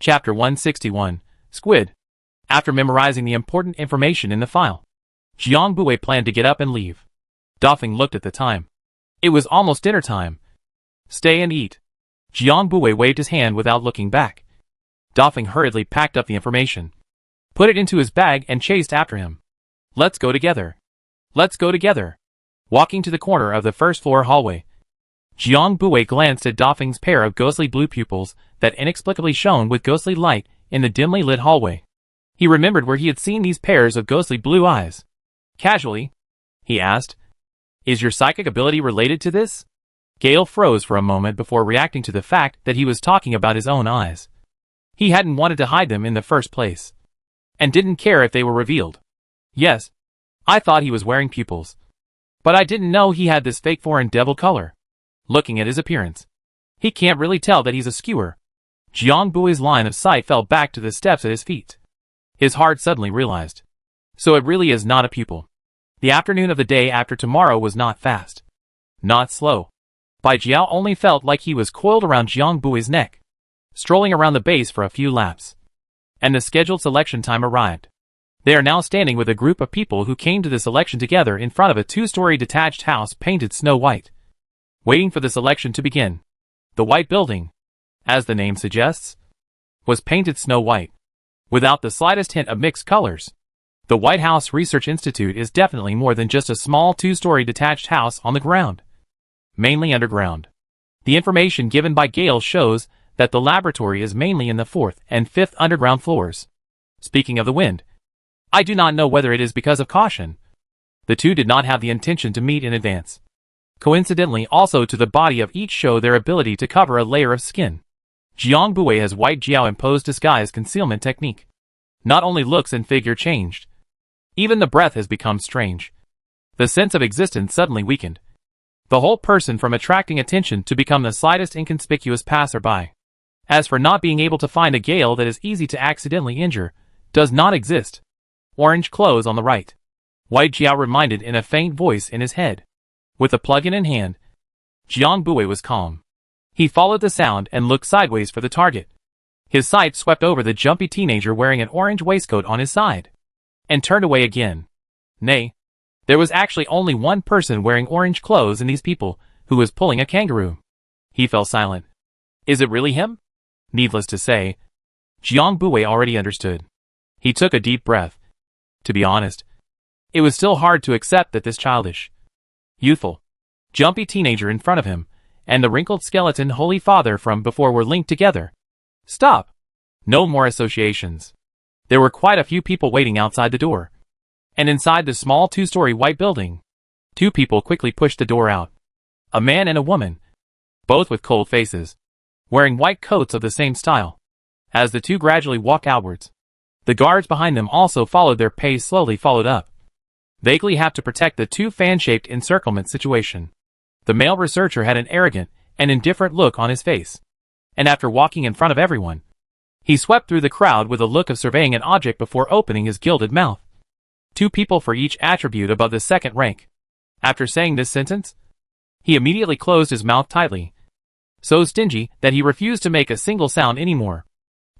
Chapter 161, Squid. After memorizing the important information in the file, Jiang Bui planned to get up and leave. Dafeng looked at the time. It was almost dinner time. Stay and eat. Jiang Bui waved his hand without looking back. Dafeng hurriedly packed up the information, put it into his bag and chased after him. Let's go together. Let's go together. Walking to the corner of the first floor hallway, Jiang Bui glanced at Dafeng's pair of ghostly blue pupils that inexplicably shone with ghostly light in the dimly lit hallway. He remembered where he had seen these pairs of ghostly blue eyes. Casually, he asked, "Is your psychic ability related to this?" Gale froze for a moment before reacting to the fact that he was talking about his own eyes. He hadn't wanted to hide them in the first place, and didn't care if they were revealed. Yes, I thought he was wearing pupils, but I didn't know he had this fake foreign devil color. Looking at his appearance, he can't really tell that he's a skewer. Jiang Bui's line of sight fell back to the steps at his feet. His heart suddenly realized. So it really is not a pupil. The afternoon of the day after tomorrow was not fast, not slow. Bai Jiao only felt like he was coiled around Jiang Bui's neck, strolling around the base for a few laps. And the scheduled selection time arrived. They are now standing with a group of people who came to the selection together in front of a two-story detached house painted snow white, waiting for the selection to begin. The white building, as the name suggests, was painted snow white, without the slightest hint of mixed colors. The White House Research Institute is definitely more than just a small two-story detached house on the ground, mainly underground. The information given by Gale shows that the laboratory is mainly in the 4th and 5th underground floors. Speaking of the wind, I do not know whether it is because of caution. The two did not have the intention to meet in advance. Coincidentally, also to the body of each show their ability to cover a layer of skin. Jiang Bui has White Jiao imposed disguise concealment technique. Not only looks and figure changed, even the breath has become strange. The sense of existence suddenly weakened. The whole person from attracting attention to become the slightest inconspicuous passerby. As for not being able to find a Gale that is easy to accidentally injure, does not exist. Orange clothes on the right. White Jiao reminded in a faint voice in his head. With the plug-in in hand, Jiang Bui was calm. He followed the sound and looked sideways for the target. His sight swept over the jumpy teenager wearing an orange waistcoat on his side, and turned away again. Nay, there was actually only one person wearing orange clothes in these people, who was pulling a kangaroo. He fell silent. Is it really him? Needless to say, Jiang Bui already understood. He took a deep breath. To be honest, it was still hard to accept that this childish, youthful, jumpy teenager in front of him, and the wrinkled skeleton Holy Father from before were linked together. Stop! No more associations. There were quite a few people waiting outside the door. And inside the small two-story white building, two people quickly pushed the door out. A man and a woman, both with cold faces, wearing white coats of the same style. As the two gradually walked outwards, the guards behind them also followed their pace slowly followed up. Vaguely have to protect the two fan-shaped encirclement situation. The male researcher had an arrogant and indifferent look on his face. And after walking in front of everyone, he swept through the crowd with a look of surveying an object before opening his gilded mouth. Two people for each attribute above the second rank. After saying this sentence, he immediately closed his mouth tightly, so stingy that he refused to make a single sound anymore.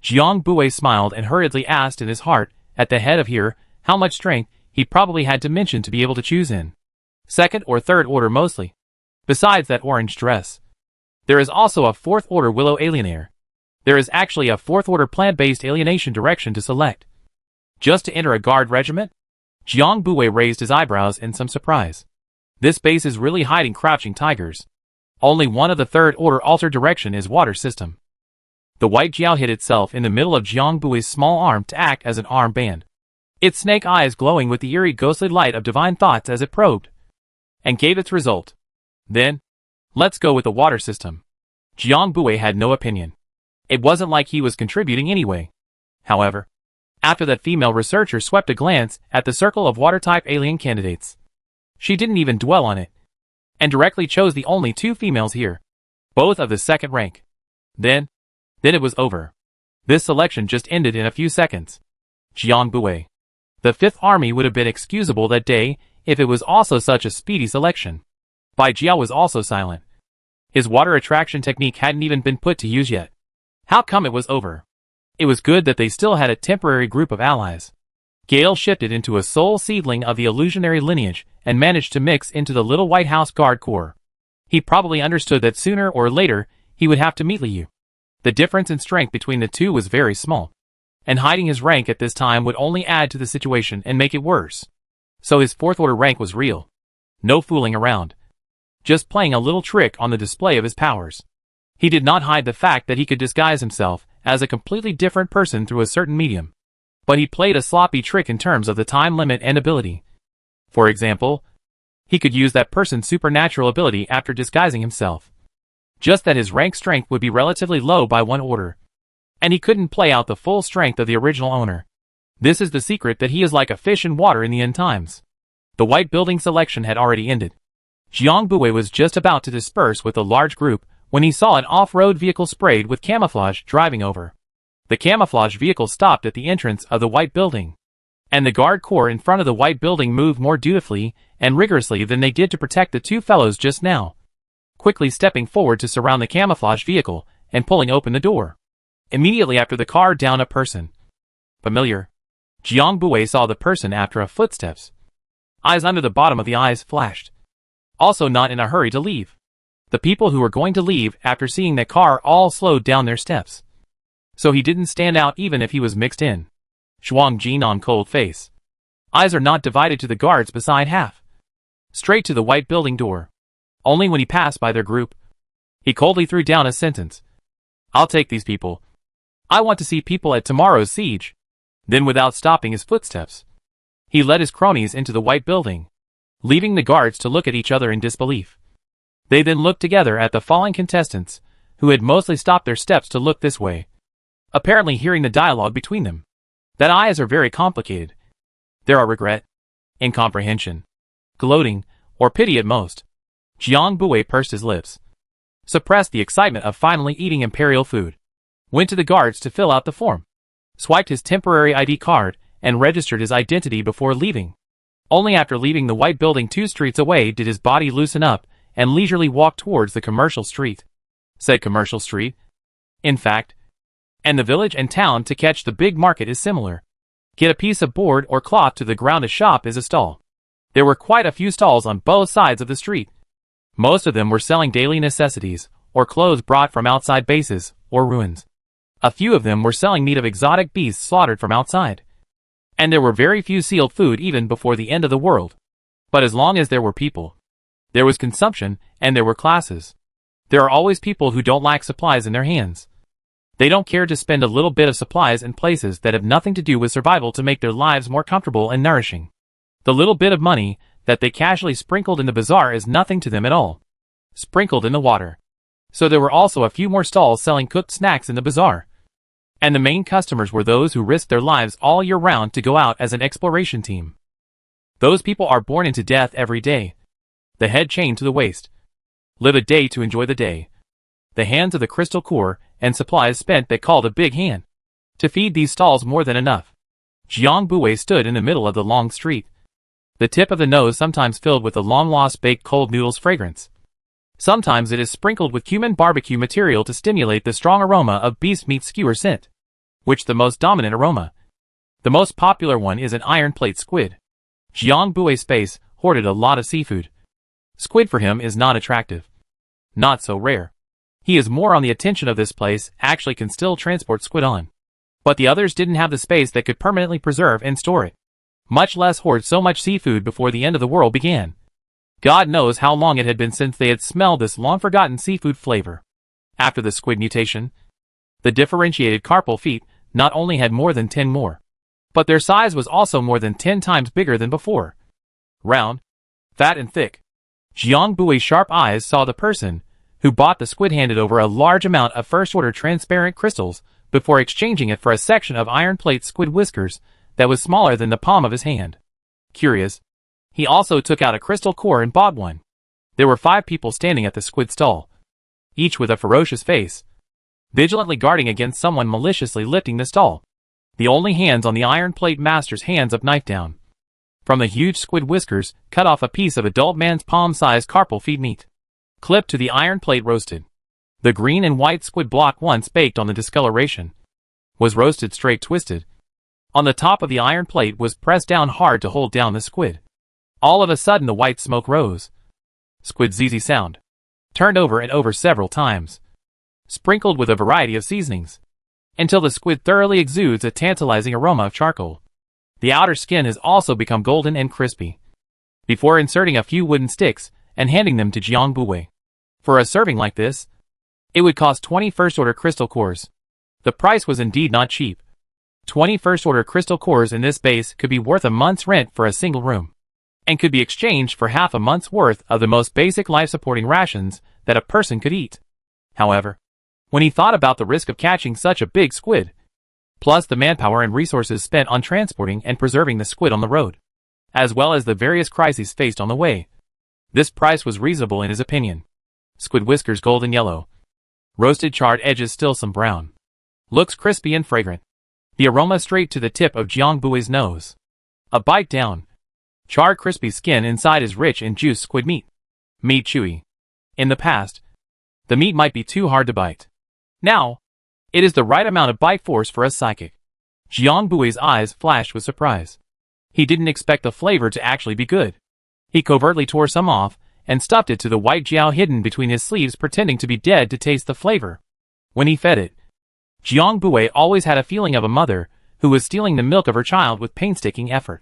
Jiang Bui smiled and hurriedly asked in his heart, at the head of here, how much strength he probably had to mention to be able to choose in second or third order mostly. Besides that orange dress, there is also a fourth order willow alienator. There is actually a fourth order plant-based alienation direction to select. Just to enter a guard regiment? Jiang Bui raised his eyebrows in some surprise. This base is really hiding crouching tigers. Only one of the third order altered direction is water system. The white Jiao hid itself in the middle of Jiang Bui's small arm to act as an arm band. Its snake eyes glowing with the eerie ghostly light of divine thoughts as it probed, and gave its result. Then, let's go with the water system. Jiang Bui had no opinion. It wasn't like he was contributing anyway. However, after that female researcher swept a glance at the circle of water-type alien candidates, she didn't even dwell on it, and directly chose the only two females here, both of the second rank. Then it was over. This selection just ended in a few seconds. Jiang Bui. The Fifth Army would have been excusable that day if it was also such a speedy selection. Bai Jiao was also silent. His water attraction technique hadn't even been put to use yet. How come it was over? It was good that they still had a temporary group of allies. Gale shifted into a sole seedling of the illusionary lineage and managed to mix into the little White House Guard Corps. He probably understood that sooner or later he would have to meet Liu. The difference in strength between the two was very small, and hiding his rank at this time would only add to the situation and make it worse. So his fourth order rank was real. No fooling around. Just playing a little trick on the display of his powers. He did not hide the fact that he could disguise himself as a completely different person through a certain medium. But he played a sloppy trick in terms of the time limit and ability. For example, he could use that person's supernatural ability after disguising himself. Just that his rank strength would be relatively low by one order. And he couldn't play out the full strength of the original owner. This is the secret that he is like a fish in water in the end times. The white building selection had already ended. Jiang Bui was just about to disperse with a large group when he saw an off-road vehicle sprayed with camouflage driving over. The camouflage vehicle stopped at the entrance of the white building, and the guard corps in front of the white building moved more dutifully and rigorously than they did to protect the two fellows just now, quickly stepping forward to surround the camouflage vehicle and pulling open the door. Immediately after the car down a person. Familiar. Jiang Bui saw the person after a footsteps. Eyes under the bottom of the eyes flashed. Also not in a hurry to leave. The people who were going to leave after seeing the car all slowed down their steps. So he didn't stand out even if he was mixed in. Shuang Jin on cold face. Eyes are not divided to the guards beside half. Straight to the white building door. Only when he passed by their group. He coldly threw down a sentence. I'll take these people. I want to see people at tomorrow's siege. Then without stopping his footsteps, he led his cronies into the white building, leaving the guards to look at each other in disbelief. They then looked together at the fallen contestants, who had mostly stopped their steps to look this way, apparently hearing the dialogue between them. That eyes are very complicated. There are regret, incomprehension, gloating, or pity at most. Jiang Bui pursed his lips, suppressed the excitement of finally eating imperial food, went to the guards to fill out the form, swiped his temporary ID card, and registered his identity before leaving. Only after leaving the white building 2 streets away did his body loosen up and leisurely walk towards the commercial street. Said commercial street. In fact, and the village and town to catch the big market is similar. Get a piece of board or cloth to the ground. A shop is a stall. There were quite a few stalls on both sides of the street. Most of them were selling daily necessities, or clothes brought from outside bases, or ruins. A few of them were selling meat of exotic beasts slaughtered from outside. And there were very few sealed food even before the end of the world. But as long as there were people, there was consumption, and there were classes. There are always people who don't lack supplies in their hands. They don't care to spend a little bit of supplies in places that have nothing to do with survival to make their lives more comfortable and nourishing. The little bit of money that they casually sprinkled in the bazaar is nothing to them at all. Sprinkled in the water. So there were also a few more stalls selling cooked snacks in the bazaar. And the main customers were those who risked their lives all year round to go out as an exploration team. Those people are born into death every day. The head chained to the waist. Live a day to enjoy the day. The hands of the crystal core, and supplies spent that called a big hand. To feed these stalls more than enough. Jiang Bui stood in the middle of the long street. The tip of the nose sometimes filled with the long-lost baked cold noodles fragrance. Sometimes it is sprinkled with cumin barbecue material to stimulate the strong aroma of beast meat skewer scent, which the most dominant aroma. The most popular one is an iron plate squid. Jiang Bui's space hoarded a lot of seafood. Squid for him is not attractive. Not so rare. He is more on the attention of this place actually can still transport squid on. But the others didn't have the space that could permanently preserve and store it. Much less hoard so much seafood before the end of the world began. God knows how long it had been since they had smelled this long-forgotten seafood flavor. After the squid mutation, the differentiated carpal feet not only had more than 10 more, but their size was also more than 10 times bigger than before. Round, fat and thick. Jiang Bui's sharp eyes saw the person who bought the squid handed over a large amount of first-order transparent crystals before exchanging it for a section of iron plate squid whiskers that was smaller than the palm of his hand. Curious. He also took out a crystal core and bought one. There were 5 people standing at the squid stall, each with a ferocious face, vigilantly guarding against someone maliciously lifting the stall. The only hands on the iron plate master's hands up knife down. From the huge squid whiskers, cut off a piece of adult man's palm-sized carpal feet meat. Clipped to the iron plate roasted. The green and white squid block once baked on the discoloration. was roasted straight twisted. On the top of the iron plate was pressed down hard to hold down the squid. All of a sudden the white smoke rose. Squid's easy sound. Turned over and over several times. Sprinkled with a variety of seasonings. Until the squid thoroughly exudes a tantalizing aroma of charcoal. The outer skin has also become golden and crispy. Before inserting a few wooden sticks and handing them to Jiang Buwei. For a serving like this, it would cost 20 first-order crystal cores. The price was indeed not cheap. 20 first-order crystal cores in this base could be worth a month's rent for a single room, and could be exchanged for half a month's worth of the most basic life-supporting rations that a person could eat. However, when he thought about the risk of catching such a big squid, plus the manpower and resources spent on transporting and preserving the squid on the road, as well as the various crises faced on the way, this price was reasonable in his opinion. Squid whiskers golden yellow. Roasted charred edges still some brown. Looks crispy and fragrant. The aroma straight to the tip of Jiang Buwei's nose. A bite down. Charred crispy skin inside is rich in juice squid meat. Meat chewy. In the past, the meat might be too hard to bite. Now, it is the right amount of bite force for a psychic. Jiang Buwei's eyes flashed with surprise. He didn't expect the flavor to actually be good. He covertly tore some off and stuffed it to the white jiao hidden between his sleeves, pretending to be dead to taste the flavor. When he fed it, Jiang Buwei always had a feeling of a mother who was stealing the milk of her child with painstaking effort.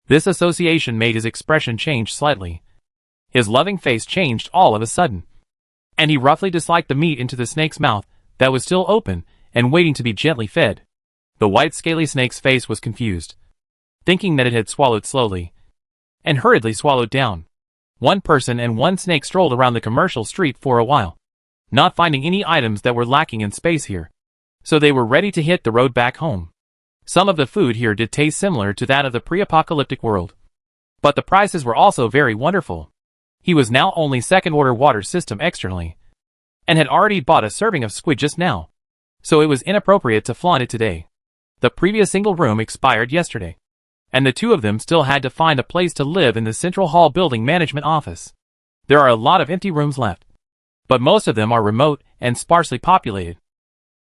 This association made his expression change slightly. His loving face changed all of a sudden, and he roughly disliked the meat into the snake's mouth that was still open and waiting to be gently fed. The white scaly snake's face was confused, thinking that it had swallowed slowly, and hurriedly swallowed down. One person and one snake strolled around the commercial street for a while, not finding any items that were lacking in space here, so they were ready to hit the road back home. Some of the food here did taste similar to that of the pre-apocalyptic world, but the prices were also very wonderful. He was now only second-order water system externally, and had already bought a serving of squid just now, so it was inappropriate to flaunt it today. The previous single room expired yesterday, and the two of them still had to find a place to live in the Central Hall Building Management Office. There are a lot of empty rooms left, but most of them are remote and sparsely populated,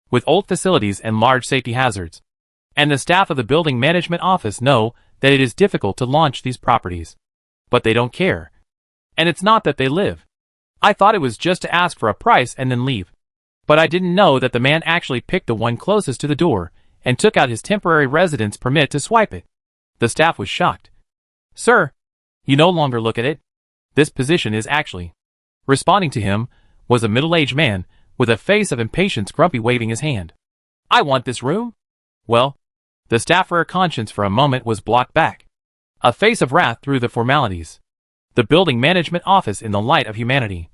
with old facilities and large safety hazards. And the staff of the Building Management Office know that it is difficult to launch these properties. But they don't care. And it's not that they live. I thought it was just to ask for a price and then leave. But I didn't know that the man actually picked the one closest to the door and took out his temporary residence permit to swipe it. The staff was shocked. Sir, you no longer look at it. This position is actually. Responding to him was a middle-aged man with a face of impatience, grumpy, waving his hand. I want this room. Well, the staffer conscience for a moment was blocked back. A face of wrath through the formalities. The Building Management Office in the light of humanity,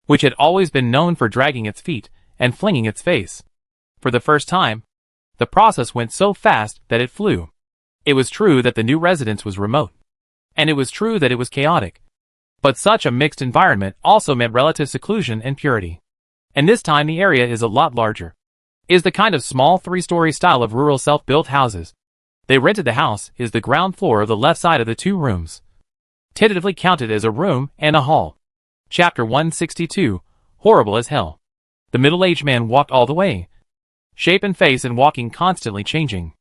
which had always been known for dragging its feet and flinging its face. For the first time, the process went so fast that it flew. It was true that the new residence was remote, and it was true that it was chaotic. But such a mixed environment also meant relative seclusion and purity. And this time the area is a lot larger. Is the kind of small 3-story style of rural self-built houses. They rented the house is the ground floor of the left side of the 2 rooms, tentatively counted as a room and a hall. Chapter 162, Horrible as Hell. The middle-aged man walked all the way, shape and face and walking constantly changing.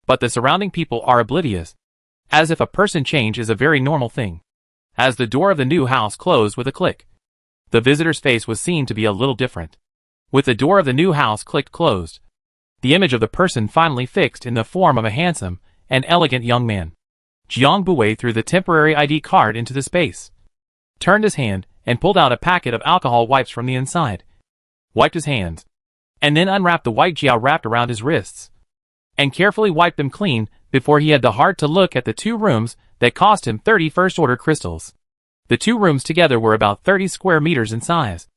But the surrounding people are oblivious, as if a person change is a very normal thing. As the door of the new house closed with a click, the visitor's face was seen to be a little different. With the door of the new house clicked closed, the image of the person finally fixed in the form of a handsome and elegant young man. Jiang Buwei threw the temporary ID card into the space, turned his hand, and pulled out a packet of alcohol wipes from the inside, wiped his hands, and then unwrapped the white jiao wrapped around his wrists, and carefully wiped them clean before he had the heart to look at the 2 rooms that cost him 30 first-order crystals. The 2 rooms together were about 30 square meters in size,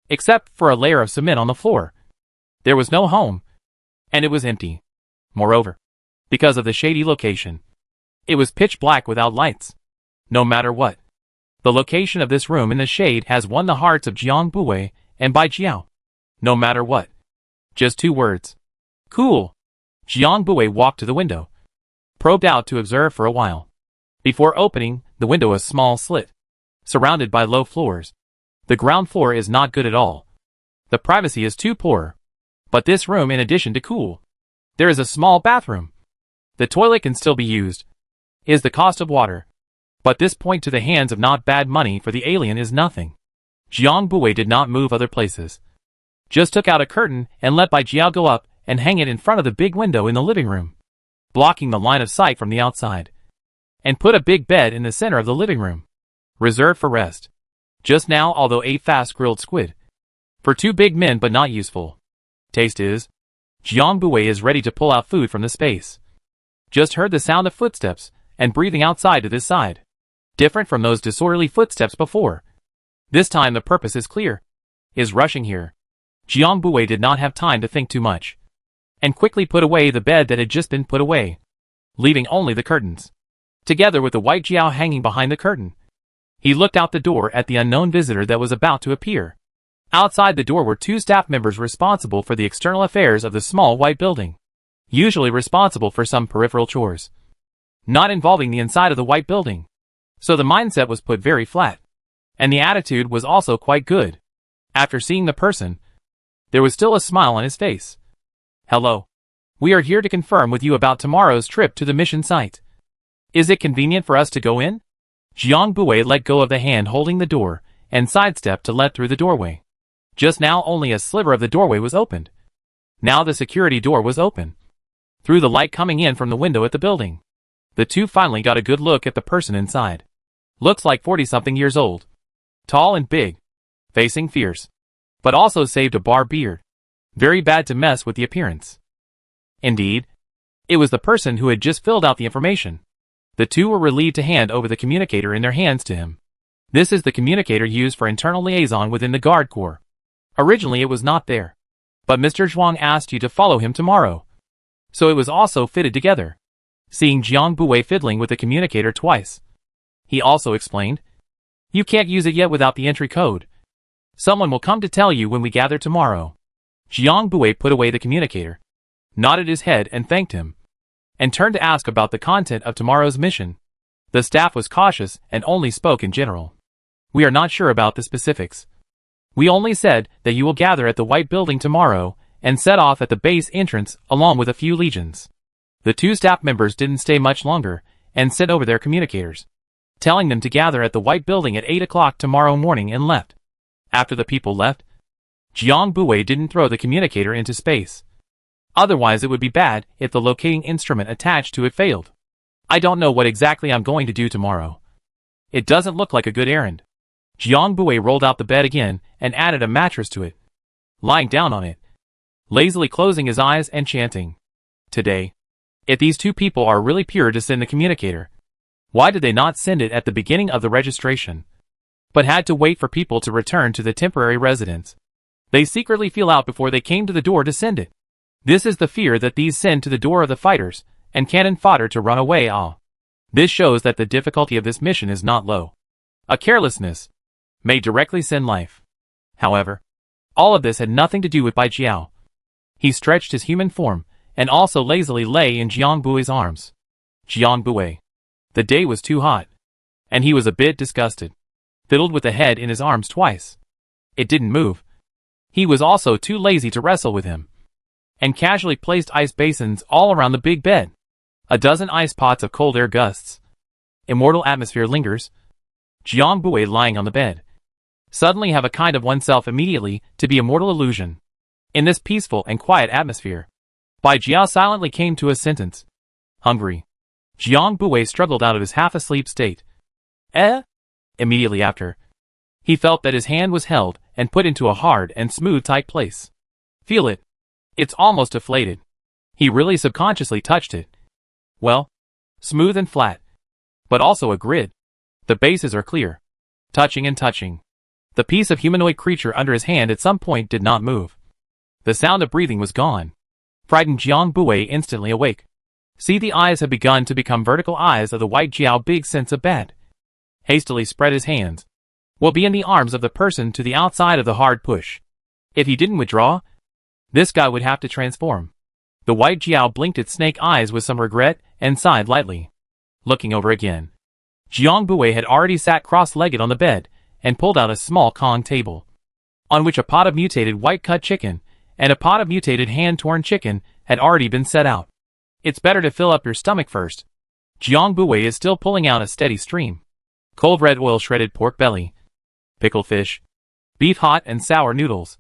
except for a layer of cement on the floor. There was no home, and it was empty. Moreover, because of the shady location, it was pitch black without lights. No matter what, the location of this room in the shade has won the hearts of Jiang Buwei and Bai Jiao. No matter what. Just 2 words. Cool. Jiang Buwei walked to the window, probed out to observe for a while, before opening the window a small slit, surrounded by low floors. The ground floor is not good at all. The privacy is too poor. But this room, in addition to cool, There is a small bathroom. The toilet can still be used. Is the cost of water. But this point to the hands of not bad money for the alien is nothing. Jiang Bui did not move other places. Just took out a curtain and let Bai Jiao go up and hang it in front of the big window in the living room, blocking the line of sight from the outside. And put a big bed in the center of the living room, reserved for rest. Just now, although ate fast grilled squid. For two big men but not useful. Taste is. Jiang Bui is ready to pull out food from the space. Just heard the sound of footsteps and breathing outside to this side. Different from those disorderly footsteps before. This time the purpose is clear. Is rushing here. Jiang Bui did not have time to think too much. And quickly put away the bed that had just been put away, leaving only the curtains, together with the white Jiao hanging behind the curtain. He looked out the door at the unknown visitor that was about to appear. Outside the door were two staff members responsible for the external affairs of the small white building, usually responsible for some peripheral chores, not involving the inside of the white building. So the mindset was put very flat. And the attitude was also quite good. After seeing the person, there was still a smile on his face. Hello. We are here to confirm with you about tomorrow's trip to the mission site. Is it convenient for us to go in? Jiang Bui let go of the hand holding the door and sidestepped to let through the doorway. Just now only a sliver of the doorway was opened. Now the security door was open. Through the light coming in from the window at the building, the two finally got a good look at the person inside. Looks like 40-something years old. Tall and big. Facing fierce. But also saved a bar beard. Very bad to mess with the appearance. Indeed, it was the person who had just filled out the information. The two were relieved to hand over the communicator in their hands to him. This is the communicator used for internal liaison within the Guard Corps. Originally it was not there. But Mr. Zhuang asked you to follow him tomorrow. So it was also fitted together. Seeing Jiang Bui fiddling with the communicator twice, he also explained, you can't use it yet without the entry code. Someone will come to tell you when we gather tomorrow. Jiang Bui put away the communicator, nodded his head and thanked him, and turned to ask about the content of tomorrow's mission. The staff was cautious and only spoke in general. We are not sure about the specifics. We only said that you will gather at the White Building tomorrow and set off at the base entrance along with a few legions. The two staff members didn't stay much longer and sent over their communicators, telling them to gather at the White Building at 8 o'clock tomorrow morning and left. After the people left, Jiang Bui didn't throw the communicator into space. Otherwise it would be bad if the locating instrument attached to it failed. I don't know what exactly I'm going to do tomorrow. It doesn't look like a good errand. Jiang Bui rolled out the bed again and added a mattress to it, lying down on it, lazily closing his eyes and chanting, today. If these two people are really pure to send the communicator, why did they not send it at the beginning of the registration, but had to wait for people to return to the temporary residence? They secretly feel out before they came to the door to send it. This is the fear that these send to the door of the fighters and cannon fodder to run away. This shows that the difficulty of this mission is not low. A carelessness may directly send life. However, all of this had nothing to do with Bai Jiao. He stretched his human form and also lazily lay in Jiang Bui's arms. Jiang Bui. The day was too hot, and he was a bit disgusted. Fiddled with the head in his arms twice. It didn't move. He was also too lazy to wrestle with him, and casually placed ice basins all around the big bed. A dozen ice pots of cold air gusts. Immortal atmosphere lingers. Jiang Bui lying on the bed. Suddenly have a kind of oneself immediately to be immortal illusion. In this peaceful and quiet atmosphere, Bai Jiao silently came to a sentence. Hungry. Jiang Bui struggled out of his half-asleep state. Immediately after, he felt that his hand was held and put into a hard and smooth tight place. Feel it. It's almost deflated. He really subconsciously touched it. Well, smooth and flat, but also a grid. The bases are clear. Touching and touching. The piece of humanoid creature under his hand at some point did not move. The sound of breathing was gone. Frightened Jiang Bui instantly awake. See, the eyes have begun to become vertical eyes of the white Jiao, big sense of bad. Hastily spread his hands. Will be in the arms of the person to the outside of the hard push. If he didn't withdraw, this guy would have to transform. The white Jiao blinked its snake eyes with some regret and sighed lightly. Looking over again, Jiang Bui had already sat cross-legged on the bed and pulled out a small Kong table, on which a pot of mutated white-cut chicken and a pot of mutated hand-torn chicken had already been set out. It's better to fill up your stomach first. Jiang Buwei is still pulling out a steady stream. Cold red oil shredded pork belly, pickled fish, beef hot and sour noodles,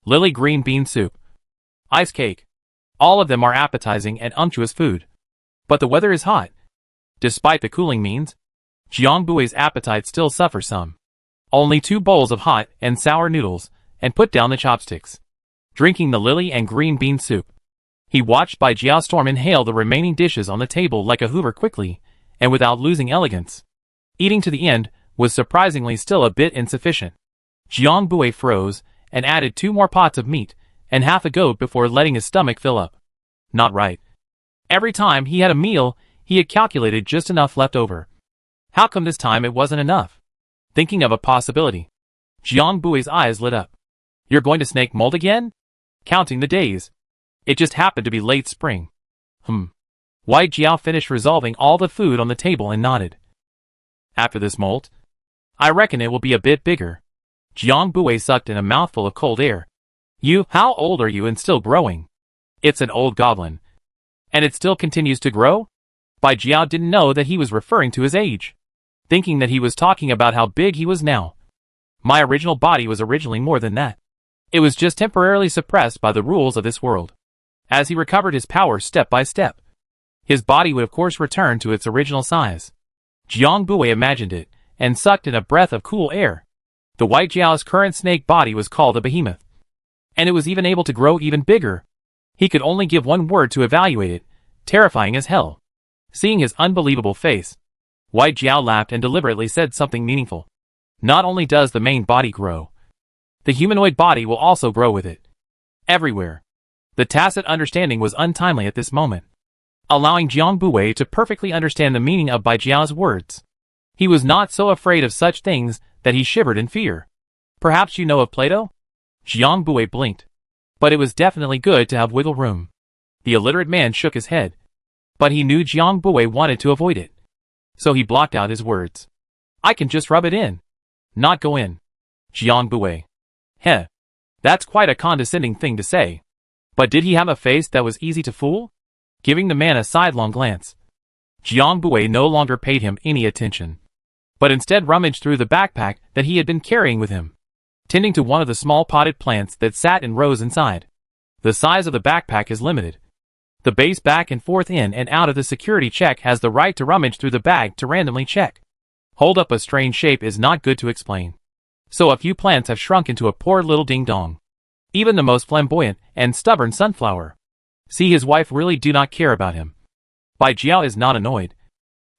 lily green bean soup, ice cake. All of them are appetizing and unctuous food. But the weather is hot. Despite the cooling means, Jiang Buwei's appetite still suffers some. Only 2 bowls of hot and sour noodles, and put down the chopsticks. Drinking the lily and green bean soup. He watched Bai Jiaostorm inhale the remaining dishes on the table like a hoover quickly, and without losing elegance. Eating to the end was surprisingly still a bit insufficient. Jiang Buwei froze, and added 2 more pots of meat, and half a goat before letting his stomach fill up. Not right. Every time he had a meal, he had calculated just enough left over. How come this time it wasn't enough? Thinking of a possibility, Jiang Buwei's eyes lit up. You're going to snake mold again? Counting the days. It just happened to be late spring. Wai Jiao finished resolving all the food on the table and nodded. After this molt, I reckon it will be a bit bigger. Jiang Buwei sucked in a mouthful of cold air. How old are you and still growing? It's an old goblin. And it still continues to grow? Bai Jiao didn't know that he was referring to his age, thinking that he was talking about how big he was now. My original body was originally more than that. It was just temporarily suppressed by the rules of this world. As he recovered his power step by step, his body would of course return to its original size. Jiang Buwei imagined it, and sucked in a breath of cool air. The White Jiao's current snake body was called a behemoth. And it was even able to grow even bigger. He could only give one word to evaluate it: terrifying as hell. Seeing his unbelievable face, White Jiao laughed and deliberately said something meaningful. Not only does the main body grow, the humanoid body will also grow with it. Everywhere. The tacit understanding was untimely at this moment, allowing Jiang Buwei to perfectly understand the meaning of Bai Jiao's words. He was not so afraid of such things that he shivered in fear. Perhaps you know of Plato? Jiang Buwei blinked. But it was definitely good to have wiggle room. The illiterate man shook his head. But he knew Jiang Buwei wanted to avoid it. So he blocked out his words. I can just rub it in. Not go in. Jiang Buwei. Heh. That's quite a condescending thing to say. But did he have a face that was easy to fool? Giving the man a sidelong glance, Jiang Buwei no longer paid him any attention, but instead rummaged through the backpack that he had been carrying with him, tending to one of the small potted plants that sat in rows inside. The size of the backpack is limited. The base back and forth in and out of the security check has the right to rummage through the bag to randomly check. Hold up a strange shape is not good to explain. So a few plants have shrunk into a poor little ding-dong. Even the most flamboyant and stubborn sunflower. See, his wife really do not care about him. Bai Jiao is not annoyed.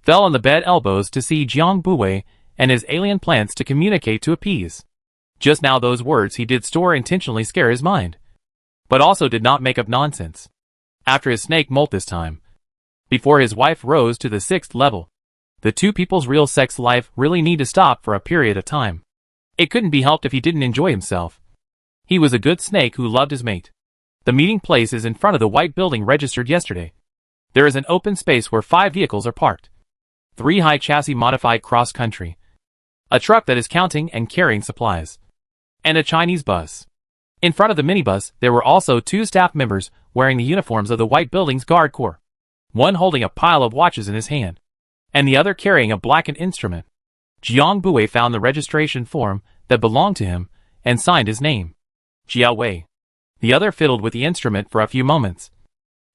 Fell on the bed elbows to see Jiang Buwei and his alien plants to communicate to appease. Just now those words he did store intentionally scare his mind, but also did not make up nonsense. After his snake molt this time, before his wife rose to the 6th level, the two people's real sex life really need to stop for a period of time. It couldn't be helped if he didn't enjoy himself. He was a good snake who loved his mate. The meeting place is in front of the white building registered yesterday. There is an open space where 5 vehicles are parked. 3 high chassis modified cross-country, a truck that is counting and carrying supplies, and a Chinese bus. In front of the minibus, there were also 2 staff members wearing the uniforms of the white building's guard corps, one holding a pile of watches in his hand, and the other carrying a blackened instrument. Jiang Buwei found the registration form that belonged to him and signed his name. Jiao Wei. The other fiddled with the instrument for a few moments,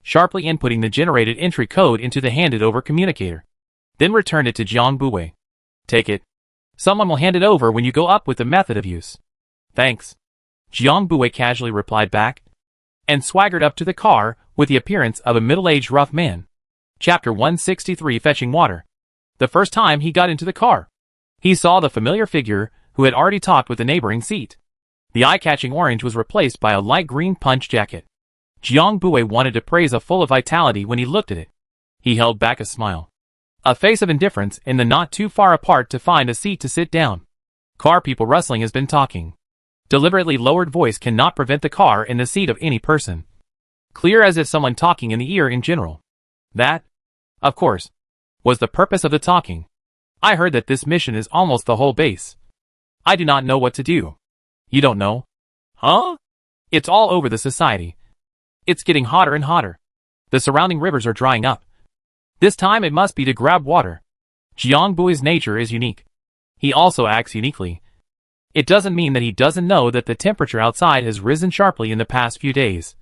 sharply inputting the generated entry code into the handed-over communicator, then returned it to Jiang Buwei. Take it. Someone will hand it over when you go up with the method of use. Thanks. Jiang Buwei casually replied back, and swaggered up to the car with the appearance of a middle-aged rough man. Chapter 163 Fetching Water. The first time he got into the car, he saw the familiar figure who had already talked with the neighboring seat. The eye-catching orange was replaced by a light green punch jacket. Jiang Buwei wanted to praise a full of vitality when he looked at it. He held back a smile, a face of indifference in the not too far apart to find a seat to sit down. Car people rustling has been talking. Deliberately lowered voice cannot prevent the car in the seat of any person. Clear as if someone talking in the ear in general. That, of course, was the purpose of the talking. I heard that this mission is almost the whole base. I do not know what to do. You don't know? Huh? It's all over the society. It's getting hotter and hotter. The surrounding rivers are drying up. This time it must be to grab water. Jiangbui's nature is unique. He also acts uniquely. It doesn't mean that he doesn't know that the temperature outside has risen sharply in the past few days.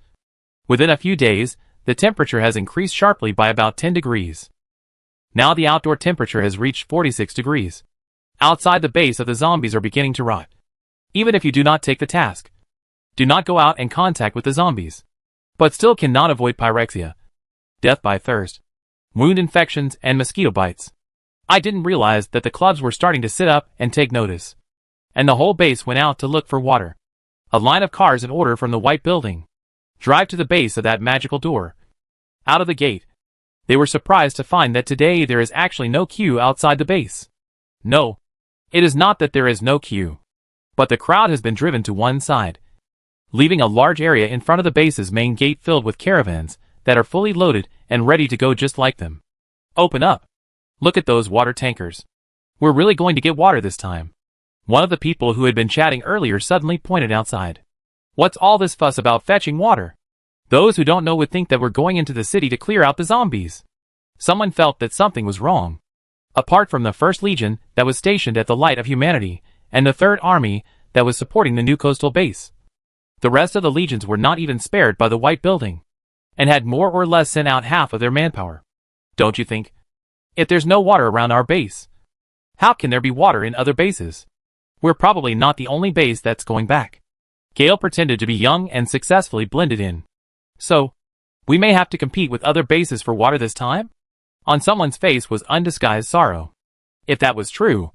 Within a few days, the temperature has increased sharply by about 10 degrees. Now the outdoor temperature has reached 46 degrees. Outside the base of the zombies are beginning to rot. Even if you do not take the task, do not go out and contact with the zombies, but still cannot avoid pyrexia, death by thirst, wound infections, and mosquito bites. I didn't realize that the clubs were starting to sit up and take notice, and the whole base went out to look for water. A line of cars in order from the white building. Drive to the base of that magical door. Out of the gate. They were surprised to find that today there is actually no queue outside the base. No. It is not that there is no queue, but the crowd has been driven to one side, leaving a large area in front of the base's main gate filled with caravans that are fully loaded and ready to go just like them. Open up. Look at those water tankers. We're really going to get water this time. One of the people who had been chatting earlier suddenly pointed outside. What's all this fuss about fetching water? Those who don't know would think that we're going into the city to clear out the zombies. Someone felt that something was wrong. Apart from the 1st Legion that was stationed at the Light of Humanity, and the 3rd Army that was supporting the new coastal base. The rest of the legions were not even spared by the White Building, and had more or less sent out half of their manpower. Don't you think? If there's no water around our base, how can there be water in other bases? We're probably not the only base that's going back. Gale pretended to be young and successfully blended in. So, we may have to compete with other bases for water this time? On someone's face was undisguised sorrow. If that was true,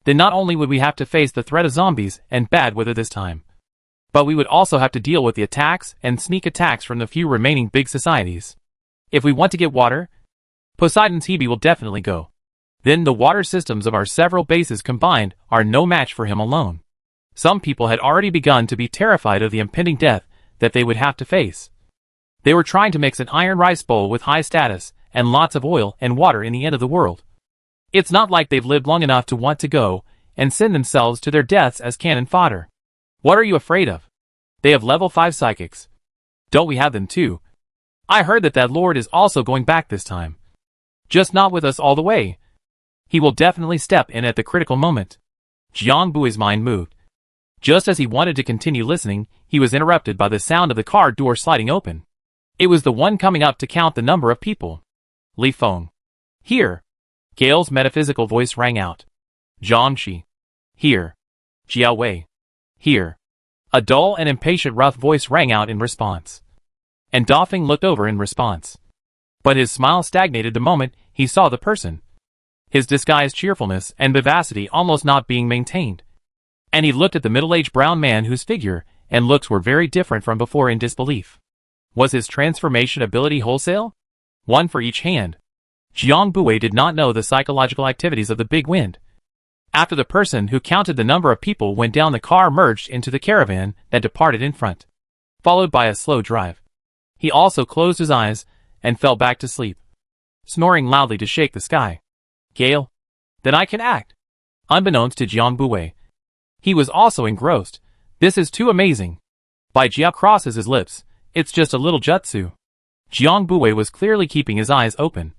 then not only would we have to face the threat of zombies and bad weather this time, but we would also have to deal with the attacks and sneak attacks from the few remaining big societies. If we want to get water, Poseidon's Hebe will definitely go. Then the water systems of our several bases combined are no match for him alone. Some people had already begun to be terrified of the impending death that they would have to face. They were trying to mix an iron rice bowl with high status and lots of oil and water in the end of the world. It's not like they've lived long enough to want to go and send themselves to their deaths as cannon fodder. What are you afraid of? They have level 5 psychics. Don't we have them too? I heard that Lord is also going back this time. Just not with us all the way. He will definitely step in at the critical moment. Jiangbui's mind moved. Just as he wanted to continue listening, he was interrupted by the sound of the car door sliding open. It was the one coming up to count the number of people. Li Feng. Here. Gale's metaphysical voice rang out. Zhangxi. Here. Jiao Wei. Here. A dull and impatient rough voice rang out in response. And Dafeng looked over in response. But his smile stagnated the moment he saw the person. His disguised cheerfulness and vivacity almost not being maintained. And he looked at the middle-aged brown man whose figure and looks were very different from before in disbelief. Was his transformation ability wholesale? One for each hand. Jiangbue did not know the psychological activities of the big wind. After the person who counted the number of people went down, the car merged into the caravan that departed in front, followed by a slow drive. He also closed his eyes and fell back to sleep, snoring loudly to shake the sky. Gale? Then I can act. Unbeknownst to Jiangbue, he was also engrossed. This is too amazing. Bai Jia crosses his lips. It's just a little jutsu. Jiangbue was clearly keeping his eyes open,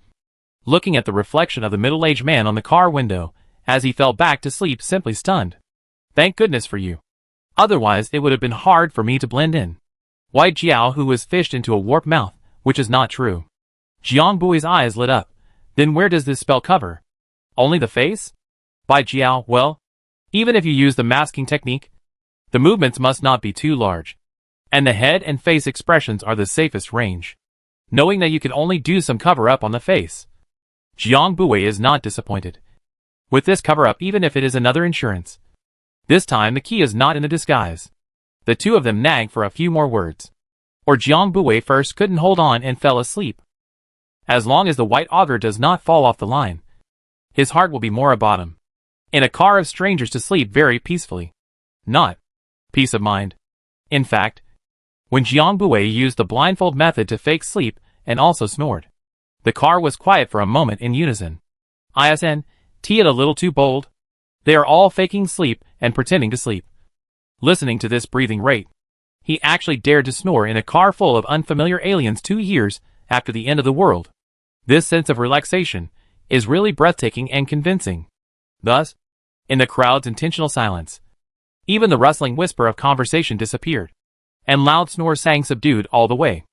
looking at the reflection of the middle-aged man on the car window as he fell back to sleep, simply stunned. Thank goodness for you. Otherwise it would have been hard for me to blend in. White Jiao, who was fished into a warped mouth, which is not true. Jiangbue's eyes lit up. Then where does this spell cover? Only the face? Bai Jiao, well, even if you use the masking technique, the movements must not be too large. And the head and face expressions are the safest range. Knowing that you can only do some cover-up on the face, Jiangbue is not disappointed with this cover-up, even if it is another insurance. This time the key is not in the disguise. The two of them nagged for a few more words. Or Jiangbue first couldn't hold on and fell asleep. As long as the white auger does not fall off the line, his heart will be more a bottom. In a car of strangers to sleep very peacefully. Not peace of mind. In fact, when Jiangbue used the blindfold method to fake sleep and also snored, the car was quiet for a moment in unison. ISN, it a little too bold. They are all faking sleep and pretending to sleep. Listening to this breathing rate, He actually dared to snore in a car full of unfamiliar aliens 2 years after the end of the world. This sense of relaxation is really breathtaking and convincing. Thus, in the crowd's intentional silence, even the rustling whisper of conversation disappeared, and loud snores sang subdued all the way.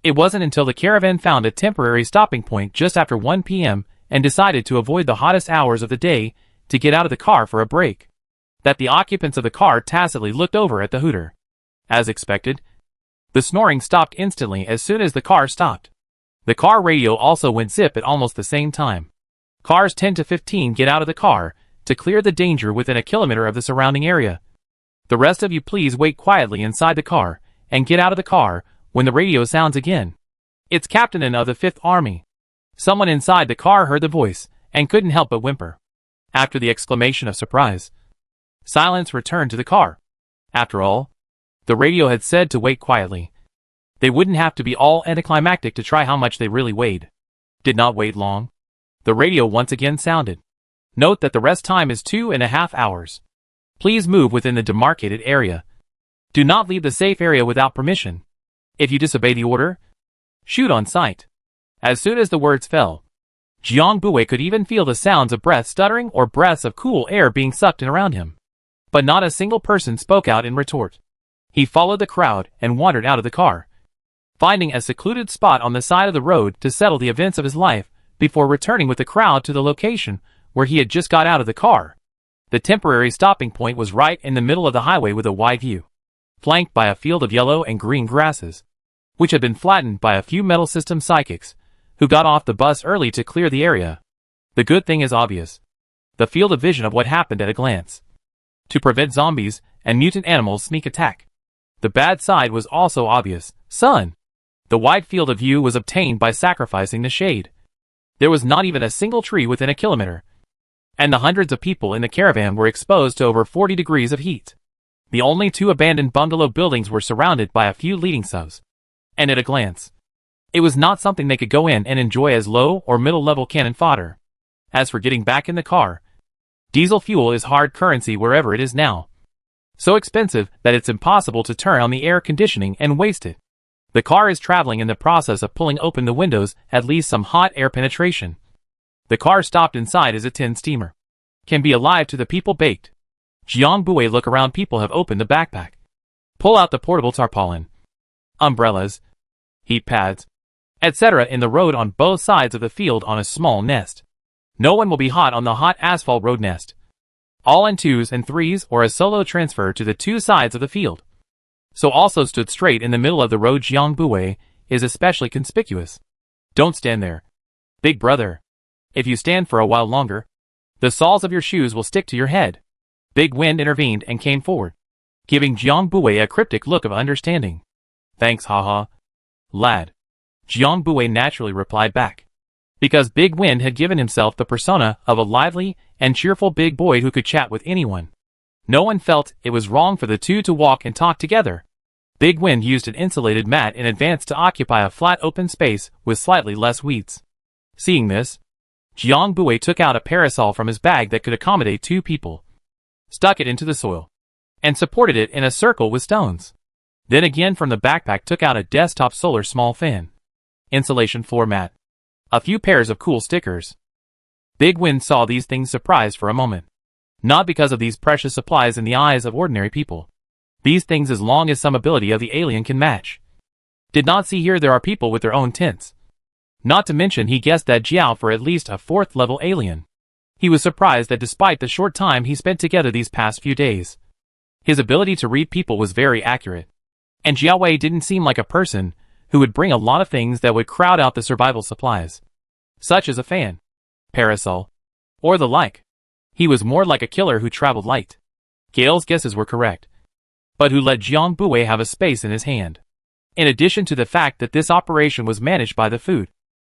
It wasn't until the caravan found a temporary stopping point just after 1 p.m. and decided to avoid the hottest hours of the day to get out of the car for a break, that the occupants of the car tacitly looked over at the hooter. As expected, the snoring stopped instantly as soon as the car stopped. The car radio also went zip at almost the same time. Cars 10 to 15 get out of the car to clear the danger within a kilometer of the surrounding area. The rest of you please wait quietly inside the car and get out of the car when the radio sounds again. It's Captain of the 5th Army. Someone inside the car heard the voice and couldn't help but whimper. After the exclamation of surprise, silence returned to the car. After all, the radio had said to wait quietly. They wouldn't have to be all anticlimactic to try how much they really weighed. Did not wait long. The radio once again sounded. Note that the rest time is 2.5 hours. Please move within the demarcated area. Do not leave the safe area without permission. If you disobey the order, shoot on sight. As soon as the words fell, Jiang Bui could even feel the sounds of breath stuttering or breaths of cool air being sucked in around him. But not a single person spoke out in retort. He followed the crowd and wandered out of the car, finding a secluded spot on the side of the road to settle the events of his life before returning with the crowd to the location where he had just got out of the car. The temporary stopping point was right in the middle of the highway with a wide view, flanked by a field of yellow and green grasses, which had been flattened by a few metal system psychics who got off the bus early to clear the area. The good thing is obvious. The field of vision of what happened at a glance. To prevent zombies and mutant animals sneak attack. The bad side was also obvious. Sun. The wide field of view was obtained by sacrificing the shade. There was not even a single tree within a kilometer, and the hundreds of people in the caravan were exposed to over 40 degrees of heat. The only 2 abandoned bungalow buildings were surrounded by a few leading subs, and at a glance, it was not something they could go in and enjoy as low or middle-level cannon fodder. As for getting back in the car, diesel fuel is hard currency wherever it is now. So expensive that it's impossible to turn on the air conditioning and waste it. The car is traveling in the process of pulling open the windows, at least some hot air penetration. The car stopped inside as a tin steamer. Can be alive to the people baked. Jiang Bui look around. People have opened the backpack. Pull out the portable tarpaulin. Umbrellas. Heat pads. Etc. in the road on both sides of the field on a small nest. No one will be hot on the hot asphalt road nest. All in 2s and 3s or a solo transfer to the 2 sides of the field. So also stood straight in the middle of the road. Jiang Bui is especially conspicuous. Don't stand there, big brother. If you stand for a while longer, the soles of your shoes will stick to your head. Big Wind intervened and came forward, giving Jiang Bui a cryptic look of understanding. Thanks, haha. Lad. Jiang Bui naturally replied back, because Big Wind had given himself the persona of a lively and cheerful big boy who could chat with anyone. No one felt it was wrong for the 2 to walk and talk together. Big Wind used an insulated mat in advance to occupy a flat open space with slightly less weeds. Seeing this, Jiang Bui took out a parasol from his bag that could accommodate 2 people, stuck it into the soil, and supported it in a circle with stones. Then again from the backpack took out a desktop solar small fan, insulation floor mat, a few pairs of cool stickers. Big Wind saw these things surprised for a moment. Not because of these precious supplies in the eyes of ordinary people. These things as long as some ability of the alien can match. Did not see here there are people with their own tints. Not to mention he guessed that Jiao for at least a 4th level alien. He was surprised that despite the short time he spent together these past few days, his ability to read people was very accurate. And Jiao Wei didn't seem like a person who would bring a lot of things that would crowd out the survival supplies, such as a fan, parasol, or the like. He was more like a killer who traveled light. Gale's guesses were correct, but who let Jiang Bui have a space in his hand. In addition to the fact that this operation was managed by the food,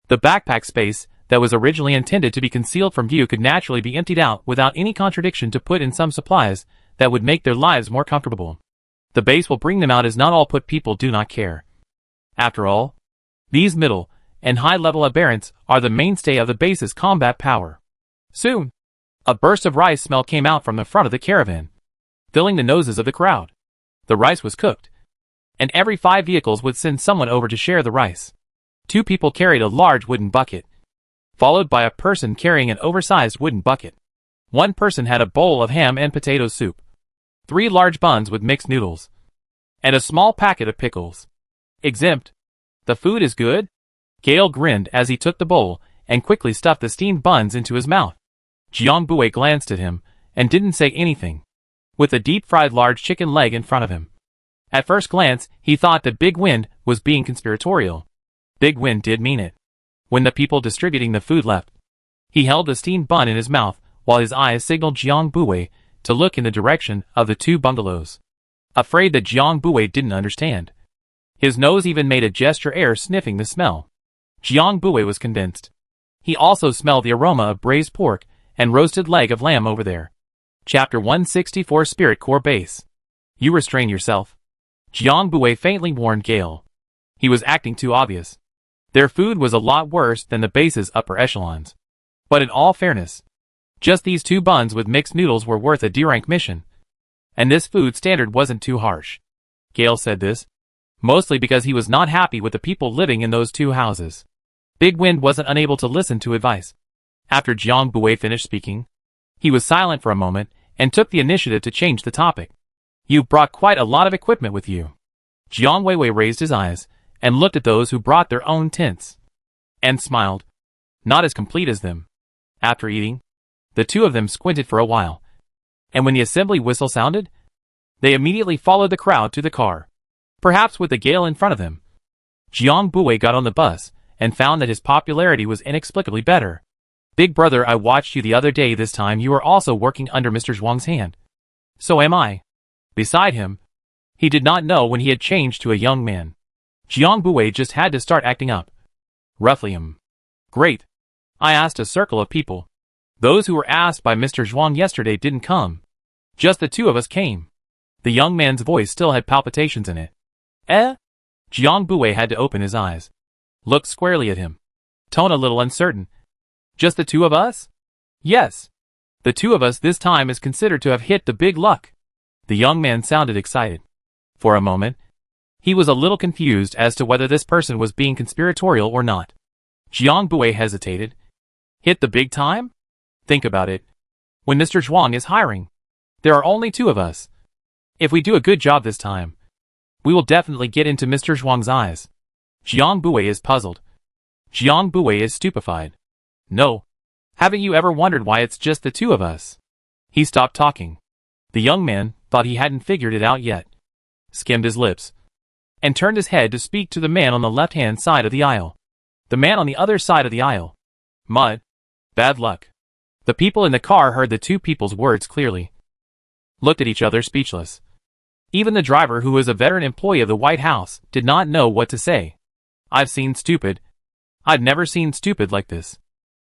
the backpack space that was originally intended to be concealed from view could naturally be emptied out without any contradiction to put in some supplies that would make their lives more comfortable. The base will bring them out as not all put people do not care. After all, these middle and high-level aberrants are the mainstay of the base's combat power. Soon, a burst of rice smell came out from the front of the caravan, filling the noses of the crowd. The rice was cooked, and every 5 vehicles would send someone over to share the rice. 2 people carried a large wooden bucket, followed by a person carrying an oversized wooden bucket. 1 person had a bowl of ham and potato soup, 3 large buns with mixed noodles, and a small packet of pickles. Exempt. The food is good? Gale grinned as he took the bowl and quickly stuffed the steamed buns into his mouth. Jiang Bui glanced at him and didn't say anything, with a deep-fried large chicken leg in front of him. At first glance, he thought that Big Wind was being conspiratorial. Big Wind did mean it. When the people distributing the food left, he held the steamed bun in his mouth while his eyes signaled Jiang Bui to look in the direction of the 2 bungalows. Afraid that Jiang Bui didn't understand, his nose even made a gesture sniffing the smell. Jiang Bui was convinced. He also smelled the aroma of braised pork and roasted leg of lamb over there. Chapter 164 Spirit Core Base. You restrain yourself. Jiang Bui faintly warned Gale. He was acting too obvious. Their food was a lot worse than the base's upper echelons. But in all fairness, just these 2 buns with mixed noodles were worth a D-rank mission. And this food standard wasn't too harsh. Gale said this, mostly because he was not happy with the people living in those 2 houses. Big Wind wasn't unable to listen to advice. After Jiang Bui finished speaking, he was silent for a moment and took the initiative to change the topic. You brought quite a lot of equipment with you. Jiang Weiwei raised his eyes and looked at those who brought their own tents, and smiled. Not as complete as them. After eating, the 2 of them squinted for a while, and when the assembly whistle sounded, they immediately followed the crowd to the car, perhaps with the Gale in front of them. Jiang Bui got on the bus and found that his popularity was inexplicably better. Big brother, I watched you the other day. This time you are also working under Mr. Zhuang's hand. So am I. Beside him, he did not know when he had changed to a young man. Jiang Bui just had to start acting up. Roughly Great. I asked a circle of people. Those who were asked by Mr. Zhuang yesterday didn't come. Just the 2 of us came. The young man's voice still had palpitations in it. Jiang Bui had to open his eyes, look squarely at him, tone a little uncertain. Just the 2 of us? Yes. The 2 of us this time is considered to have hit the big luck. The young man sounded excited. For a moment, he was a little confused as to whether this person was being conspiratorial or not. Jiang Bui hesitated. Hit the big time? Think about it. When Mr. Zhuang is hiring, there are only 2 of us. If we do a good job this time, we will definitely get into Mr. Zhuang's eyes. Jiang Bui is puzzled. Jiang Bui is stupefied. No. Haven't you ever wondered why it's just the 2 of us? He stopped talking. The young man thought he hadn't figured it out yet, skimmed his lips, and turned his head to speak to the man on the left-hand side of the aisle. The man on the other side of the aisle. Mud. Bad luck. The people in the car heard the 2 people's words clearly, looked at each other speechless. Even the driver, who was a veteran employee of the White House, did not know what to say. I've never seen stupid like this.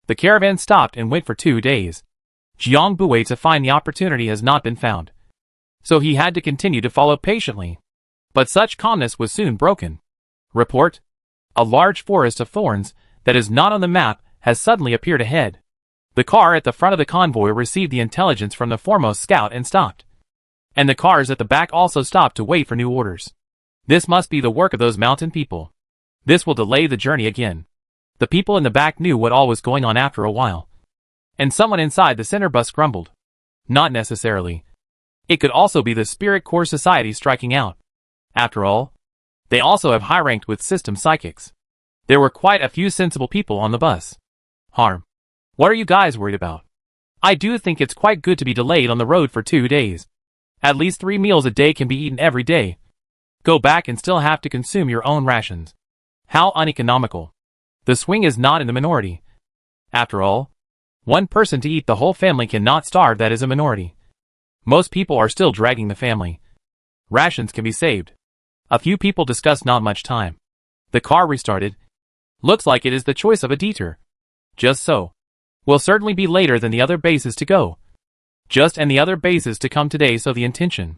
The caravan stopped and went for 2 days. Jiang Bui to find the opportunity has not been found, so he had to continue to follow patiently. But such calmness was soon broken. Report. A large forest of thorns that is not on the map has suddenly appeared ahead. The car at the front of the convoy received the intelligence from the foremost scout and stopped. And the cars at the back also stopped to wait for new orders. This must be the work of those mountain people. This will delay the journey again. The people in the back knew what all was going on after a while. And someone inside the center bus grumbled. Not necessarily. It could also be the Spirit Core Society striking out. After all, they also have high-ranked with system psychics. There were quite a few sensible people on the bus. Harm. What are you guys worried about? I do think it's quite good to be delayed on the road for 2 days. At least 3 meals a day can be eaten every day. Go back and still have to consume your own rations. How uneconomical. The swing is not in the minority. After all, 1 person to eat the whole family cannot starve. That is a minority. Most people are still dragging the family. Rations can be saved. A few people discussed. Not much time. The car restarted. Looks like it is the choice of a detour. Just so. Will certainly be later than the other bases to go. Just and the other bases to come today, so the intention.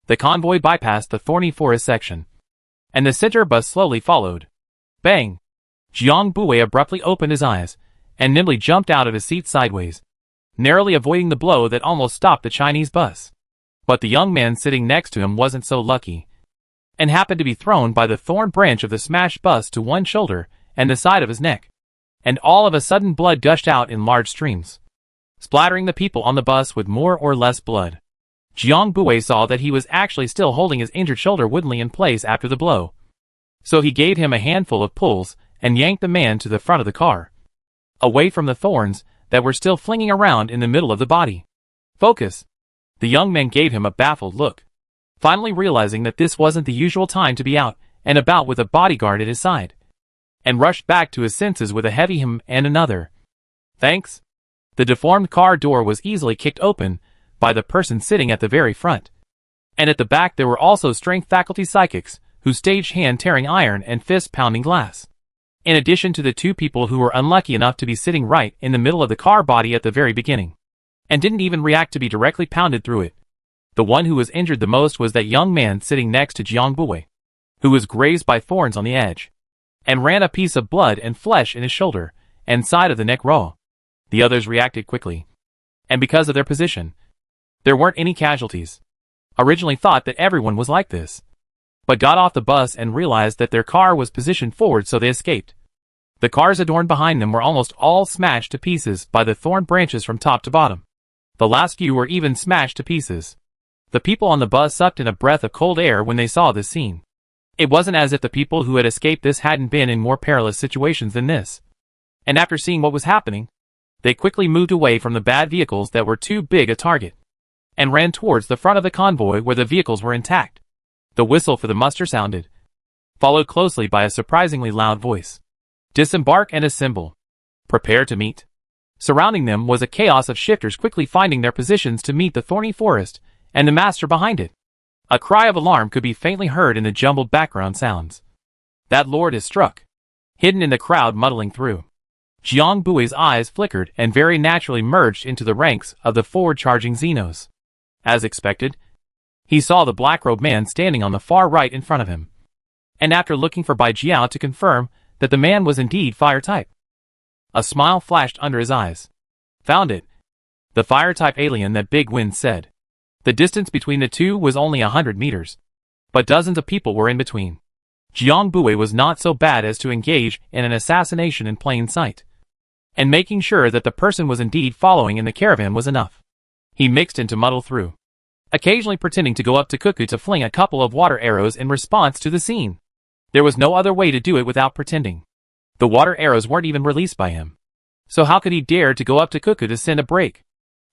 The convoy bypassed the thorny forest section, and the center bus slowly followed. Bang! Jiang Bui abruptly opened his eyes, and nimbly jumped out of his seat sideways, narrowly avoiding the blow that almost stopped the Chinese bus. But the young man sitting next to him wasn't so lucky. and happened to be thrown by the thorn branch of the smashed bus to one shoulder and the side of his neck. And all of a sudden blood gushed out in large streams, splattering the people on the bus with more or less blood. Jiang Bui saw that he was actually still holding his injured shoulder woodenly in place after the blow. So he gave him a handful of pulls and yanked the man to the front of the car, away from the thorns that were still flinging around in the middle of the body. Focus! The young man gave him a baffled look, finally realizing that this wasn't the usual time to be out and about with a bodyguard at his side, and rushed back to his senses with a heavy hem and another. Thanks. The deformed car door was easily kicked open by the person sitting at the very front. And at the back there were also strength faculty psychics who staged hand-tearing iron and fist-pounding glass, in addition to the two people who were unlucky enough to be sitting right in the middle of the car body at the very beginning, and didn't even react to be directly pounded through it. The one who was injured the most was that young man sitting next to Jiang Bui, who was grazed by thorns on the edge, and ran a piece of blood and flesh in his shoulder and side of the neck raw. The others reacted quickly, and because of their position, there weren't any casualties. Originally thought that everyone was like this, but got off the bus and realized that their car was positioned forward, so they escaped. The cars adorned behind them were almost all smashed to pieces by the thorn branches from top to bottom. The last few were even smashed to pieces. The people on the bus sucked in a breath of cold air when they saw this scene. It wasn't as if the people who had escaped this hadn't been in more perilous situations than this. And after seeing what was happening, they quickly moved away from the bad vehicles that were too big a target, and ran towards the front of the convoy where the vehicles were intact. The whistle for the muster sounded, followed closely by a surprisingly loud voice. Disembark and assemble. Prepare to meet. Surrounding them was a chaos of shifters quickly finding their positions to meet the thorny forest and the master behind it. A cry of alarm could be faintly heard in the jumbled background sounds. That lord is struck. Hidden in the crowd muddling through. Jiang Bui's eyes flickered and very naturally merged into the ranks of the forward-charging Xenos. As expected, he saw the black-robed man standing on the far right in front of him, and after looking for Bai Jiao to confirm that the man was indeed fire-type, a smile flashed under his eyes. Found it. The fire-type alien that Big Wind said. The distance between the two was only 100 meters, but dozens of people were in between. Jiang Bui was not so bad as to engage in an assassination in plain sight, and making sure that the person was indeed following in the caravan was enough. He mixed in to muddle through, occasionally pretending to go up to Cuckoo to fling a couple of water arrows in response to the scene. There was no other way to do it without pretending. The water arrows weren't even released by him, so how could he dare to go up to Cuckoo to send a break?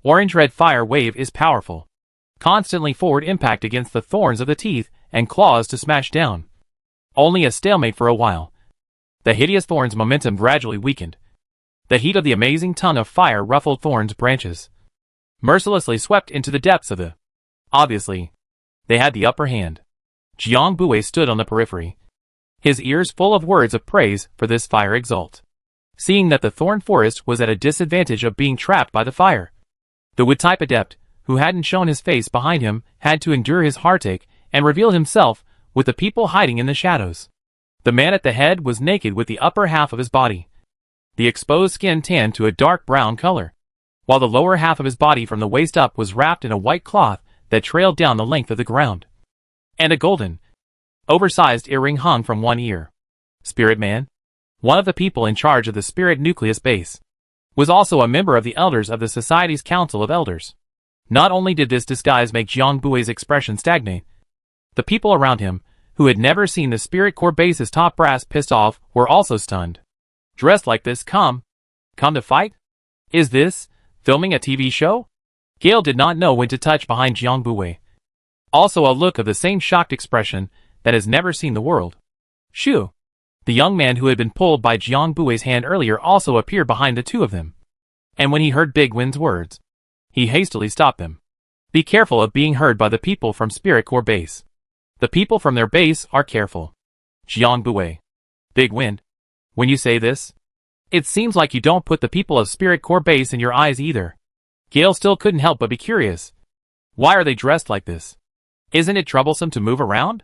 Orange-red fire wave is powerful. Constantly forward impact against the thorns of the teeth and claws to smash down. Only a stalemate for a while. The hideous thorns' momentum gradually weakened. The heat of the amazing tongue of fire ruffled thorns' branches, mercilessly swept into the depths of the. Obviously, they had the upper hand. Jiang Bui stood on the periphery, his ears full of words of praise for this fire exalt, seeing that the thorn forest was at a disadvantage of being trapped by the fire. The wood-type adept, who hadn't shown his face behind him, had to endure his heartache and reveal himself with the people hiding in the shadows. The man at the head was naked with the upper half of his body, the exposed skin tanned to a dark brown color, while the lower half of his body from the waist up was wrapped in a white cloth that trailed down the length of the ground, and a golden, oversized earring hung from one ear. Spirit Man, one of the people in charge of the Spirit Nucleus base, was also a member of the Elders of the Society's Council of Elders. Not only did this disguise make Jiang Bui's expression stagnate, the people around him, who had never seen the Spirit Corps base's top brass pissed off, were also stunned. Dressed like this, come to fight? Is this filming a TV show? Gale did not know when to touch behind Jiang Bui. Also a look of the same shocked expression that has never seen the world. Shoo! The young man who had been pulled by Jiang Bui's hand earlier also appeared behind the two of them, and when he heard Big Wind's words, he hastily stopped them. Be careful of being heard by the people from Spirit Corps base. The people from their base are careful. Jiang Bui. Big Wind. When you say this, it seems like you don't put the people of Spirit Corps base in your eyes either. Gale still couldn't help but be curious. Why are they dressed like this? Isn't it troublesome to move around?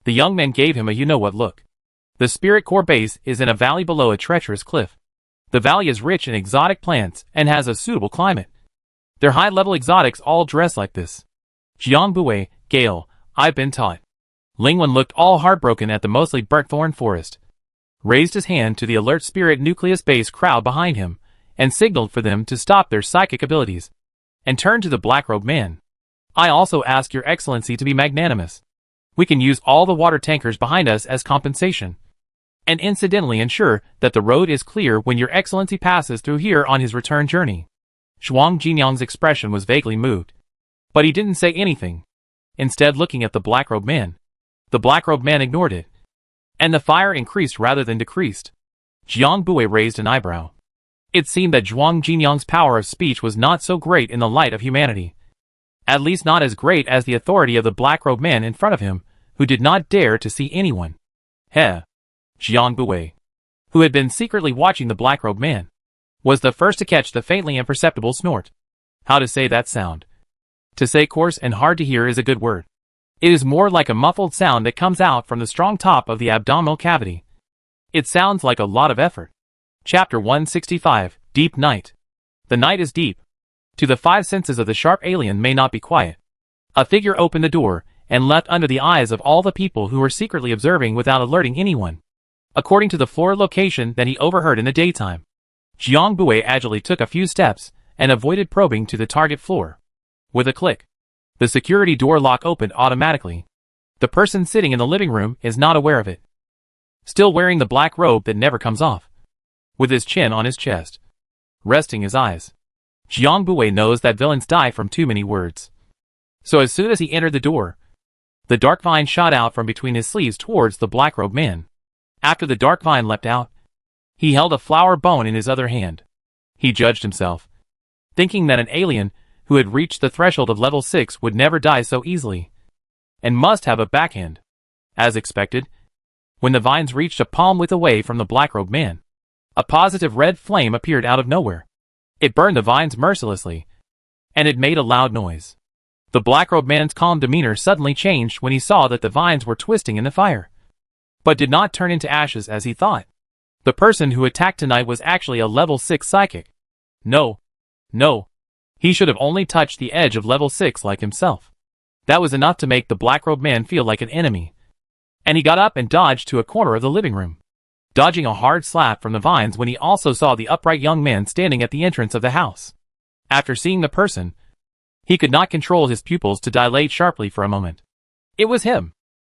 The young man gave him a you-know-what look. The Spirit Corps base is in a valley below a treacherous cliff. The valley is rich in exotic plants and has a suitable climate. They're high-level exotics all dress like this. Jiang Bui, Gale, I've been taught. Lingwen looked all heartbroken at the mostly burnt thorn forest, raised his hand to the alert spirit nucleus-based crowd behind him, and signaled for them to stop their psychic abilities, and turned to the black-robed man. I also ask your excellency to be magnanimous. We can use all the water tankers behind us as compensation, and incidentally ensure that the road is clear when your excellency passes through here on his return journey. Zhuang Jinyang's expression was vaguely moved, but he didn't say anything, instead looking at the black-robed man. The black-robed man ignored it, and the fire increased rather than decreased. Jiang Bui raised an eyebrow. It seemed that Zhuang Jinyang's power of speech was not so great in the light of humanity. At least not as great as the authority of the black-robed man in front of him, who did not dare to see anyone. Heh. Jiang Bui, who had been secretly watching the black-robed man, was the first to catch the faintly imperceptible snort. How to say that sound? To say coarse and hard to hear is a good word. It is more like a muffled sound that comes out from the strong top of the abdominal cavity. It sounds like a lot of effort. Chapter 165, Deep Night. The night is deep. To the five senses of the sharp alien may not be quiet. A figure opened the door, and leapt under the eyes of all the people who were secretly observing without alerting anyone. According to the floor location that he overheard in the daytime, Jiang Bui agilely took a few steps, and avoided probing to the target floor. With a click, the security door lock opened automatically. The person sitting in the living room is not aware of it, still wearing the black robe that never comes off, with his chin on his chest, resting his eyes. Jiang Bui knows that villains die from too many words. So as soon as he entered the door, the dark vine shot out from between his sleeves towards the black-robed man. After the dark vine leapt out, he held a flower bone in his other hand. He judged himself, thinking that an alien who had reached the threshold of level 6 would never die so easily, and must have a backhand. As expected, when the vines reached a palm width away from the black-robed man, a positive red flame appeared out of nowhere. It burned the vines mercilessly, and it made a loud noise. The black-robed man's calm demeanor suddenly changed when he saw that the vines were twisting in the fire, but did not turn into ashes as he thought. The person who attacked tonight was actually a level 6 psychic. No. He should have only touched the edge of level 6 like himself. That was enough to make the black-robed man feel like an enemy, and he got up and dodged to a corner of the living room, dodging a hard slap from the vines when he also saw the upright young man standing at the entrance of the house. After seeing the person, he could not control his pupils to dilate sharply for a moment. It was him.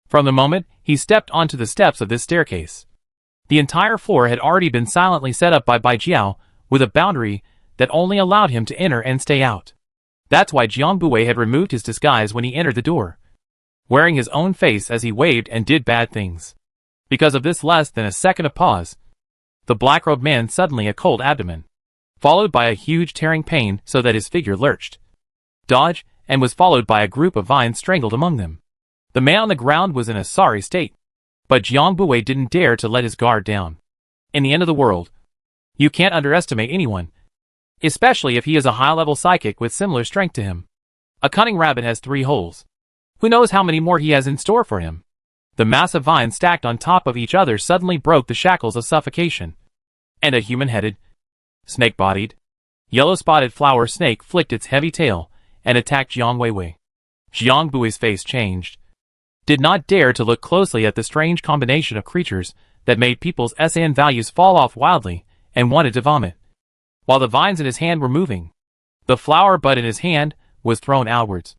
From the moment he stepped onto the steps of this staircase, the entire floor had already been silently set up by Bai Jiao, with a boundary that only allowed him to enter and stay out. That's why Jiang Bui had removed his disguise when he entered the door, wearing his own face as he waved and did bad things. Because of this less than a second of pause, the black-robed man suddenly a cold abdomen, followed by a huge tearing pain so that his figure lurched, dodged, and was followed by a group of vines strangled among them. The man on the ground was in a sorry state, but Jiang Bui didn't dare to let his guard down. In the end of the world, you can't underestimate anyone, especially if he is a high-level psychic with similar strength to him. A cunning rabbit has 3 holes. Who knows how many more he has in store for him? The massive vines stacked on top of each other suddenly broke the shackles of suffocation, and a human-headed, snake-bodied, yellow-spotted flower snake flicked its heavy tail and attacked Jiang Weiwei. Jiang Bui's face changed, did not dare to look closely at the strange combination of creatures that made people's SAN values fall off wildly, and wanted to vomit. While the vines in his hand were moving, the flower bud in his hand was thrown outwards,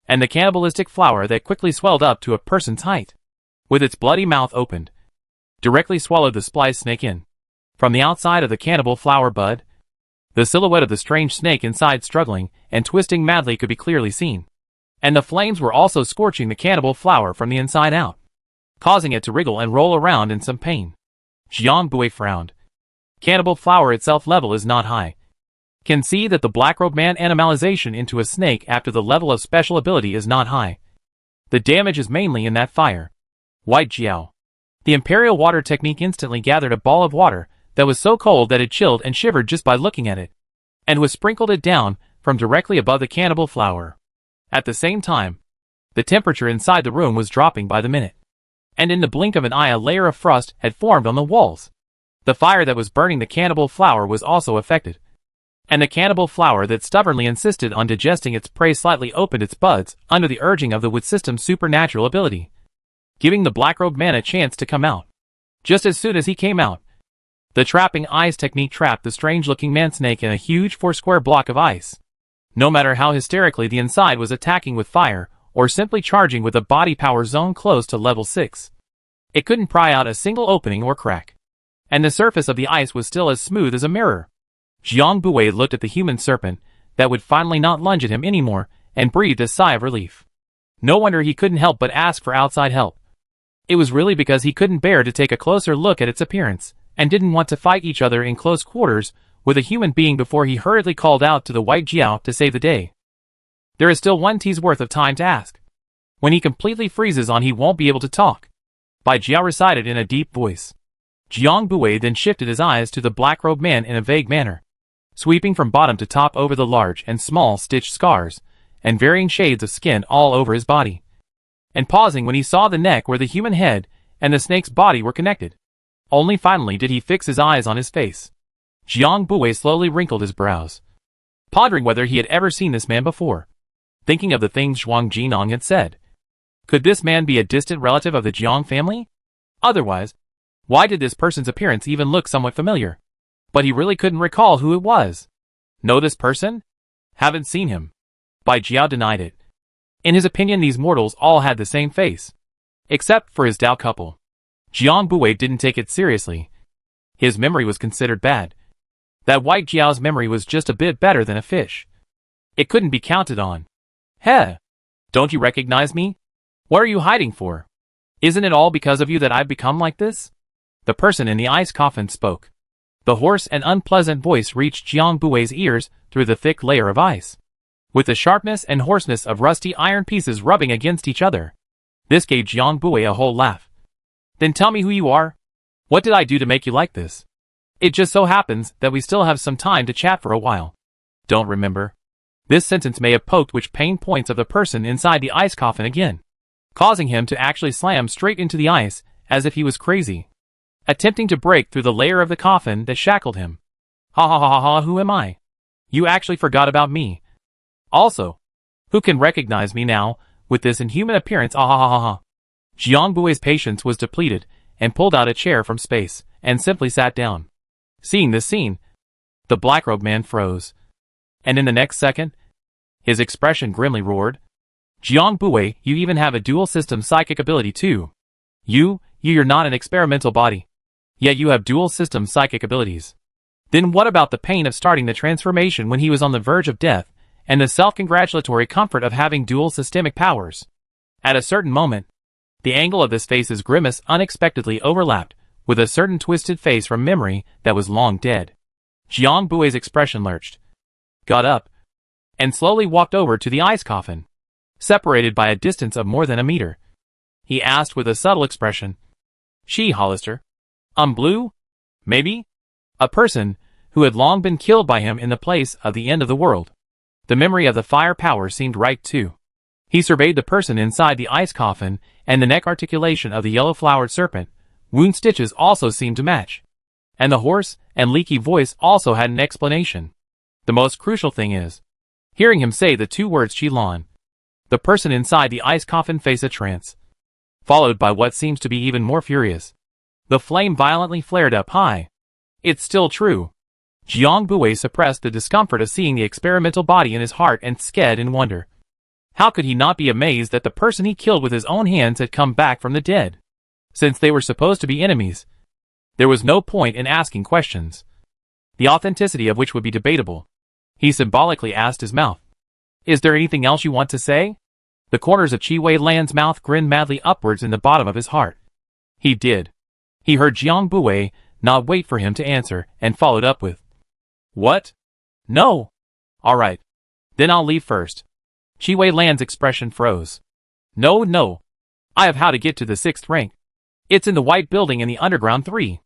and the cannibalistic flower that quickly swelled up to a person's height, with its bloody mouth opened, directly swallowed the spliced snake in. From the outside of the cannibal flower bud, the silhouette of the strange snake inside struggling and twisting madly could be clearly seen, and the flames were also scorching the cannibal flower from the inside out, causing it to wriggle and roll around in some pain. Jiang Bui frowned. Cannibal flower itself level is not high. Can see that the black-robed man animalization into a snake after the level of special ability is not high. The damage is mainly in that fire. White Jiao. The Imperial Water technique instantly gathered a ball of water that was so cold that it chilled and shivered just by looking at it, and was sprinkled it down from directly above the cannibal flower. At the same time, the temperature inside the room was dropping by the minute, and in the blink of an eye a layer of frost had formed on the walls. The fire that was burning the cannibal flower was also affected, and the cannibal flower that stubbornly insisted on digesting its prey slightly opened its buds under the urging of the wood system's supernatural ability. giving the black-robed man a chance to come out. Just as soon as he came out, the trapping ice technique trapped the strange-looking man-snake in a huge 4-square block of ice. No matter how hysterically the inside was attacking with fire, or simply charging with a body power zone close to level 6, it couldn't pry out a single opening or crack. And the surface of the ice was still as smooth as a mirror. Jiang Buwei looked at the human serpent that would finally not lunge at him anymore, and breathed a sigh of relief. No wonder he couldn't help but ask for outside help. It was really because he couldn't bear to take a closer look at its appearance, and didn't want to fight each other in close quarters with a human being before he hurriedly called out to the White Jiao to save the day. There is still 1 T's worth of time to ask. When he completely freezes on, he won't be able to talk. Bai Jiao recited in a deep voice. Jiang Buwei then shifted his eyes to the black-robed man in a vague manner, sweeping from bottom to top over the large and small stitched scars, and varying shades of skin all over his body, and pausing when he saw the neck where the human head and the snake's body were connected. Only finally did he fix his eyes on his face. Jiang Buwei slowly wrinkled his brows, pondering whether he had ever seen this man before, thinking of the things Zhuang Jinong had said. Could this man be a distant relative of the Jiang family? Otherwise, why did this person's appearance even look somewhat familiar? But he really couldn't recall who it was. Know this person? Haven't seen him. Bai Jiao denied it. In his opinion, these mortals all had the same face, except for his Dao couple. Jiang Buwei didn't take it seriously. His memory was considered bad. That White Jiao's memory was just a bit better than a fish. It couldn't be counted on. Heh! Don't you recognize me? What are you hiding for? Isn't it all because of you that I've become like this? The person in the ice coffin spoke. The hoarse and unpleasant voice reached Jiang Buwei's ears through the thick layer of ice, with the sharpness and hoarseness of rusty iron pieces rubbing against each other. This gave Jiang Buwei a whole laugh. Then tell me who you are. What did I do to make you like this? It just so happens that we still have some time to chat for a while. Don't remember. This sentence may have poked which pain points of the person inside the ice coffin again, causing him to actually slam straight into the ice as if he was crazy, attempting to break through the layer of the coffin that shackled him. Ha ha ha ha ha, who am I? You actually forgot about me. Also, who can recognize me now with this inhuman appearance? Ah ha ha ha ha. Jiang Buwei's patience was depleted and pulled out a chair from space and simply sat down. Seeing this scene, the black-robed man froze, and in the next second, his expression grimly roared. Jiang Buwei, you even have a dual-system psychic ability too. You're not an experimental body, yet you have dual-system psychic abilities. Then what about the pain of starting the transformation when he was on the verge of death, and the self-congratulatory comfort of having dual systemic powers? At a certain moment, the angle of this face's grimace unexpectedly overlapped with a certain twisted face from memory that was long dead. Jiang Buwei's expression lurched, got up, and slowly walked over to the ice coffin, separated by a distance of more than a meter. He asked with a subtle expression, "She, Hollister? Blue? Maybe?" A person who had long been killed by him in the place of the end of the world. The memory of the fire power seemed right too. He surveyed the person inside the ice coffin, and the neck articulation of the yellow-flowered serpent wound stitches also seemed to match. And the hoarse and leaky voice also had an explanation. The most crucial thing is, hearing him say the 2 words Qilon, the person inside the ice coffin faced a trance, followed by what seems to be even more furious. The flame violently flared up high. It's still true. Jiang Buwei suppressed the discomfort of seeing the experimental body in his heart and sked in wonder. How could he not be amazed that the person he killed with his own hands had come back from the dead? Since they were supposed to be enemies, there was no point in asking questions, the authenticity of which would be debatable. He symbolically asked his mouth, "Is there anything else you want to say?" The corners of Qi Wei Lan's mouth grinned madly upwards in the bottom of his heart. He did. He heard Jiang Buwei not wait for him to answer, and followed up with, "What? No. All right. Then I'll leave first." Qi Wei Lan's expression froze. No. I have how to get to the 6th rank. It's in the white building in the underground 3.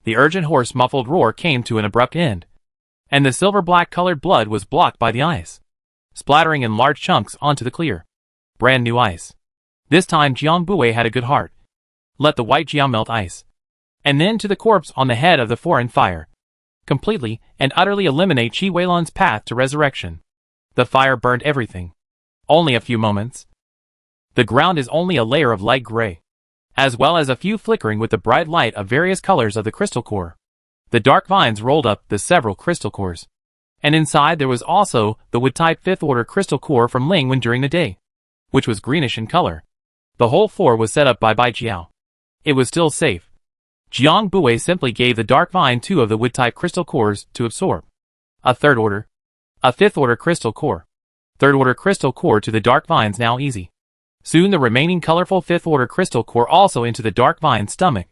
The urgent hoarse muffled roar came to an abrupt end, and the silver-black colored blood was blocked by the ice, splattering in large chunks onto the clear, brand new ice. This time Jiang Buwei had a good heart. Let the White Jiao melt ice, and then to the corpse on the head of the foreign fire, completely and utterly eliminate Qi Weilan's path to resurrection. The fire burned everything. Only a few moments. The ground is only a layer of light gray. as well as a few flickering with the bright light of various colors of the crystal core. The dark vines rolled up the several crystal cores. And inside there was also the wood-type 5th order crystal core from Lingwen during the day, which was greenish in color. The whole floor was set up by Bai Jiao. It was still safe. Jiang Bui simply gave the dark vine 2 of the wood-type crystal cores to absorb. A 3rd order. A 5th order crystal core. 3rd order crystal core to the dark vines now easy. Soon the remaining colorful 5th order crystal core also into the dark vine's stomach.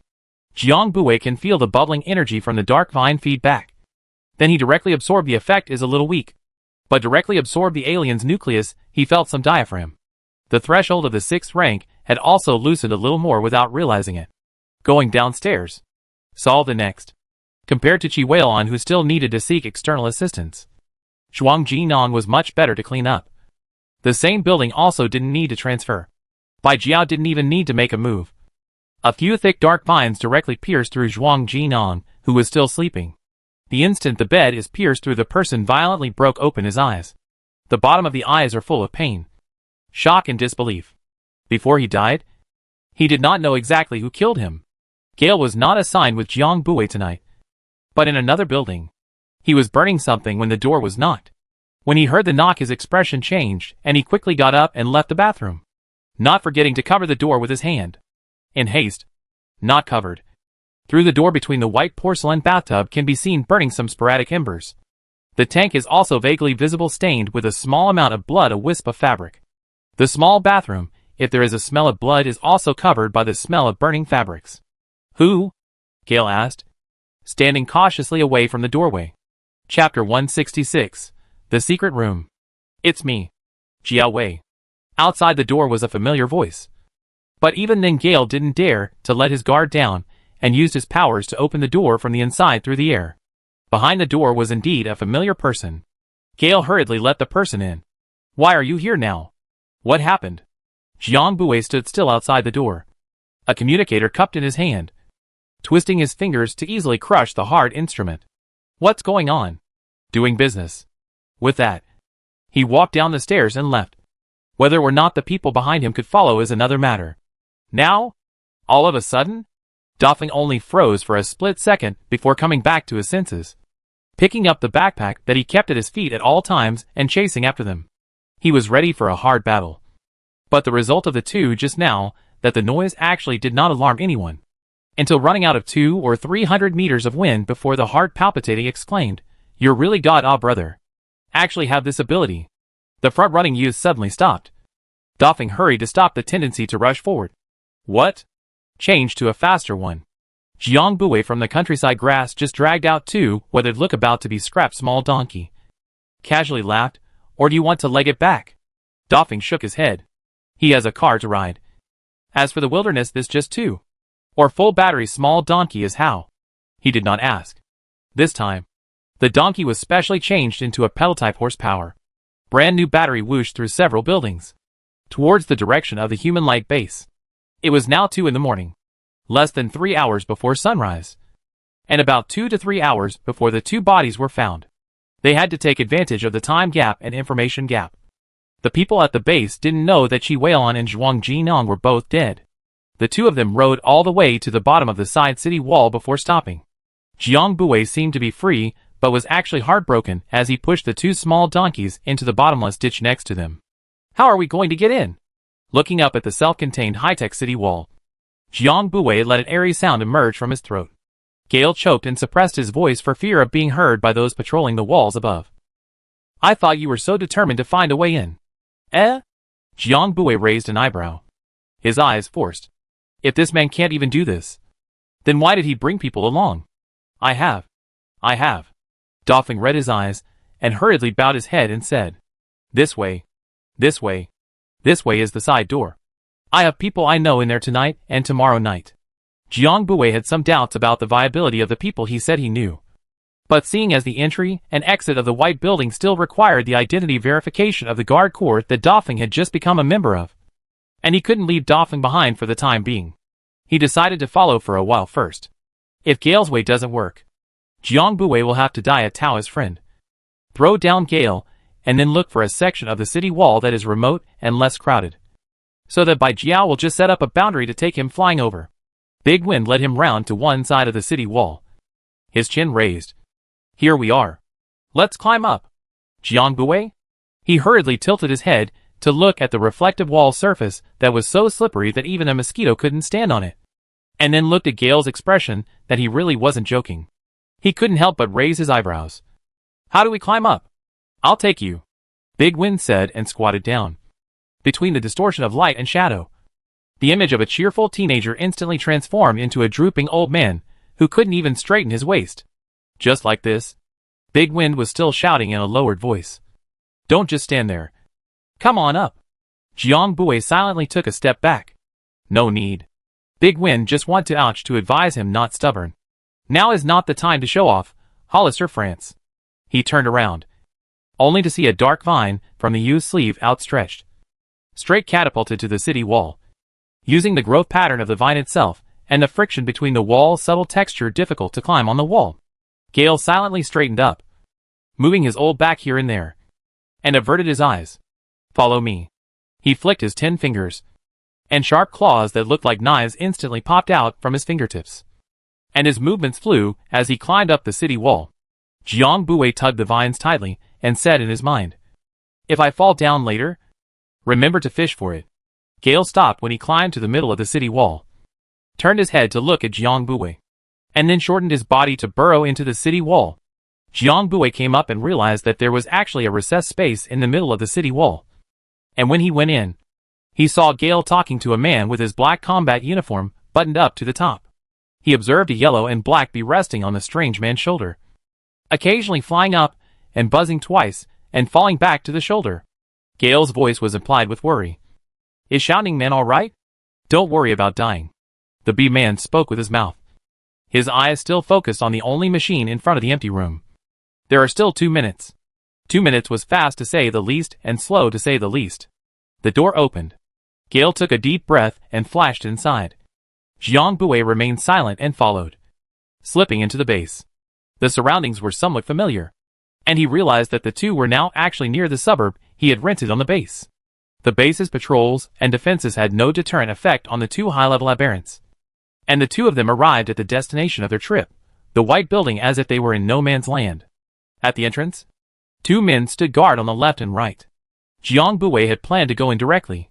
Jiang Bui can feel the bubbling energy from the dark vine feed back. Then he directly absorbed. The effect is a little weak, but directly absorbed the alien's nucleus. He felt some diaphragm. The threshold of the 6th rank had also loosened a little more without realizing it. Going downstairs. Saw the next. Compared to Qi Weilan, who still needed to seek external assistance, Zhuang Jinong was much better to clean up. The same building also didn't need to transfer. Bai Jiao didn't even need to make a move. A few thick dark vines directly pierced through Zhuang Jinong, who was still sleeping. The instant the bed is pierced through, the person violently broke open his eyes. The bottom of the eyes are full of pain, shock and disbelief. Before he died, he did not know exactly who killed him. Gale was not assigned with Jiang Bui tonight, but in another building. He was burning something when the door was knocked. When he heard the knock, his expression changed, and he quickly got up and left the bathroom, not forgetting to cover the door with his hand. In haste. Not covered. Through the door between the white porcelain bathtub can be seen burning some sporadic embers. The tank is also vaguely visible, stained with a small amount of blood, a wisp of fabric. The small bathroom, if there is a smell of blood, is also covered by the smell of burning fabrics. Who? Gale asked, standing cautiously away from the doorway. Chapter 166. The Secret Room. It's me. Jiao Wei. Outside the door was a familiar voice. But even then Gale didn't dare to let his guard down, and used his powers to open the door from the inside through the air. Behind the door was indeed a familiar person. Gale hurriedly let the person in. Why are you here now? What happened? Jiang Bui stood still outside the door, a communicator cupped in his hand, twisting his fingers to easily crush the hard instrument. What's going on? Doing business. With that, he walked down the stairs and left. Whether or not the people behind him could follow is another matter. Now? All of a sudden? Dafeng only froze for a split second before coming back to his senses, picking up the backpack that he kept at his feet at all times and chasing after them. He was ready for a hard battle. But the result of the two just now, that the noise actually did not alarm anyone, until running out of 200 or 300 meters of wind before the heart palpitating exclaimed, "You're really God, ah brother. Actually have this ability." The front-running youth suddenly stopped. Dafeng hurried to stop the tendency to rush forward. What? Changed to a faster one. Jiang Bui from the countryside grass just dragged out 2 what would look about to be scrapped small donkey. Casually laughed, or do you want to leg it back? Dafeng shook his head. He has a car to ride. As for the wilderness, this just 2 or full battery small donkey is how. He did not ask. This time, the donkey was specially changed into a pedal-type horsepower. Brand new battery whooshed through several buildings, towards the direction of the human-like base. It was now 2 in the morning, less than 3 hours before sunrise, and about 2 to 3 hours before the 2 bodies were found. They had to take advantage of the time gap and information gap. The people at the base didn't know that Qi Weilan and Zhuang Jinong were both dead. The 2 of them rode all the way to the bottom of the side city wall before stopping. Jiang Bui seemed to be free, but was actually heartbroken as he pushed the 2 small donkeys into the bottomless ditch next to them. How are we going to get in? Looking up at the self-contained high-tech city wall, Jiang Bui let an airy sound emerge from his throat. Gale choked and suppressed his voice for fear of being heard by those patrolling the walls above. I thought you were so determined to find a way in. Eh? Jiang Bui raised an eyebrow, his eyes forced. If this man can't even do this, then why did he bring people along? I have. Dafeng read his eyes, and hurriedly bowed his head and said, This way. This way. This way is the side door. I have people I know in there tonight and tomorrow night. Jiang Bui had some doubts about the viability of the people he said he knew. But seeing as the entry and exit of the white building still required the identity verification of the guard corps that Dafeng had just become a member of, and he couldn't leave Dafeng behind for the time being, he decided to follow for a while first. If Gale's way doesn't work, Jiang Bui will have to die a Taoist friend. Throw down Gale, and then look for a section of the city wall that is remote and less crowded. so that Bai Jiao will just set up a boundary to take him flying over. Big Wind led him round to one side of the city wall. His chin raised. Here we are. Let's climb up. Jiang Bui? He hurriedly tilted his head to look at the reflective wall surface that was so slippery that even a mosquito couldn't stand on it. And then looked at Gale's expression that he really wasn't joking. He couldn't help but raise his eyebrows. How do we climb up? I'll take you, Big Wind said and squatted down. Between the distortion of light and shadow, the image of a cheerful teenager instantly transformed into a drooping old man who couldn't even straighten his waist. Just like this. Big Wind was still shouting in a lowered voice. Don't just stand there. Come on up. Jiang Bui silently took a step back. No need. Big Wind just wanted to ouch to advise him not stubborn. Now is not the time to show off, Hollister France. He turned around, only to see a dark vine from the youth's sleeve outstretched, straight catapulted to the city wall. Using the growth pattern of the vine itself and the friction between the wall's subtle texture difficult to climb on the wall, Gale silently straightened up, moving his old back here and there, and averted his eyes. Follow me. He flicked his 10 fingers, and sharp claws that looked like knives instantly popped out from his fingertips. And his movements flew as he climbed up the city wall. Jiang Bui tugged the vines tightly and said in his mind, if I fall down later, remember to fish for it. Gale stopped when he climbed to the middle of the city wall, turned his head to look at Jiang Bui, and then shortened his body to burrow into the city wall. Jiang Bui came up and realized that there was actually a recessed space in the middle of the city wall. And when he went in, he saw Gale talking to a man with his black combat uniform buttoned up to the top. He observed a yellow and black bee resting on the strange man's shoulder, occasionally flying up and buzzing twice and falling back to the shoulder. Gale's voice was implied with worry. Is Shouting Man all right? Don't worry about dying. The bee man spoke with his mouth, his eyes still focused on the only machine in front of the empty room. There are still 2 minutes. 2 minutes was fast to say the least and slow to say the least. The door opened. Gale took a deep breath and flashed inside. Jiang Bui remained silent and followed, slipping into the base. The surroundings were somewhat familiar, and he realized that the two were now actually near the suburb he had rented on the base. The base's patrols and defenses had no deterrent effect on the two high-level aberrants, and the two of them arrived at the destination of their trip, the white building, as if they were in no man's land. At the entrance, 2 men stood guard on the left and right. Jiang Bui had planned to go in directly,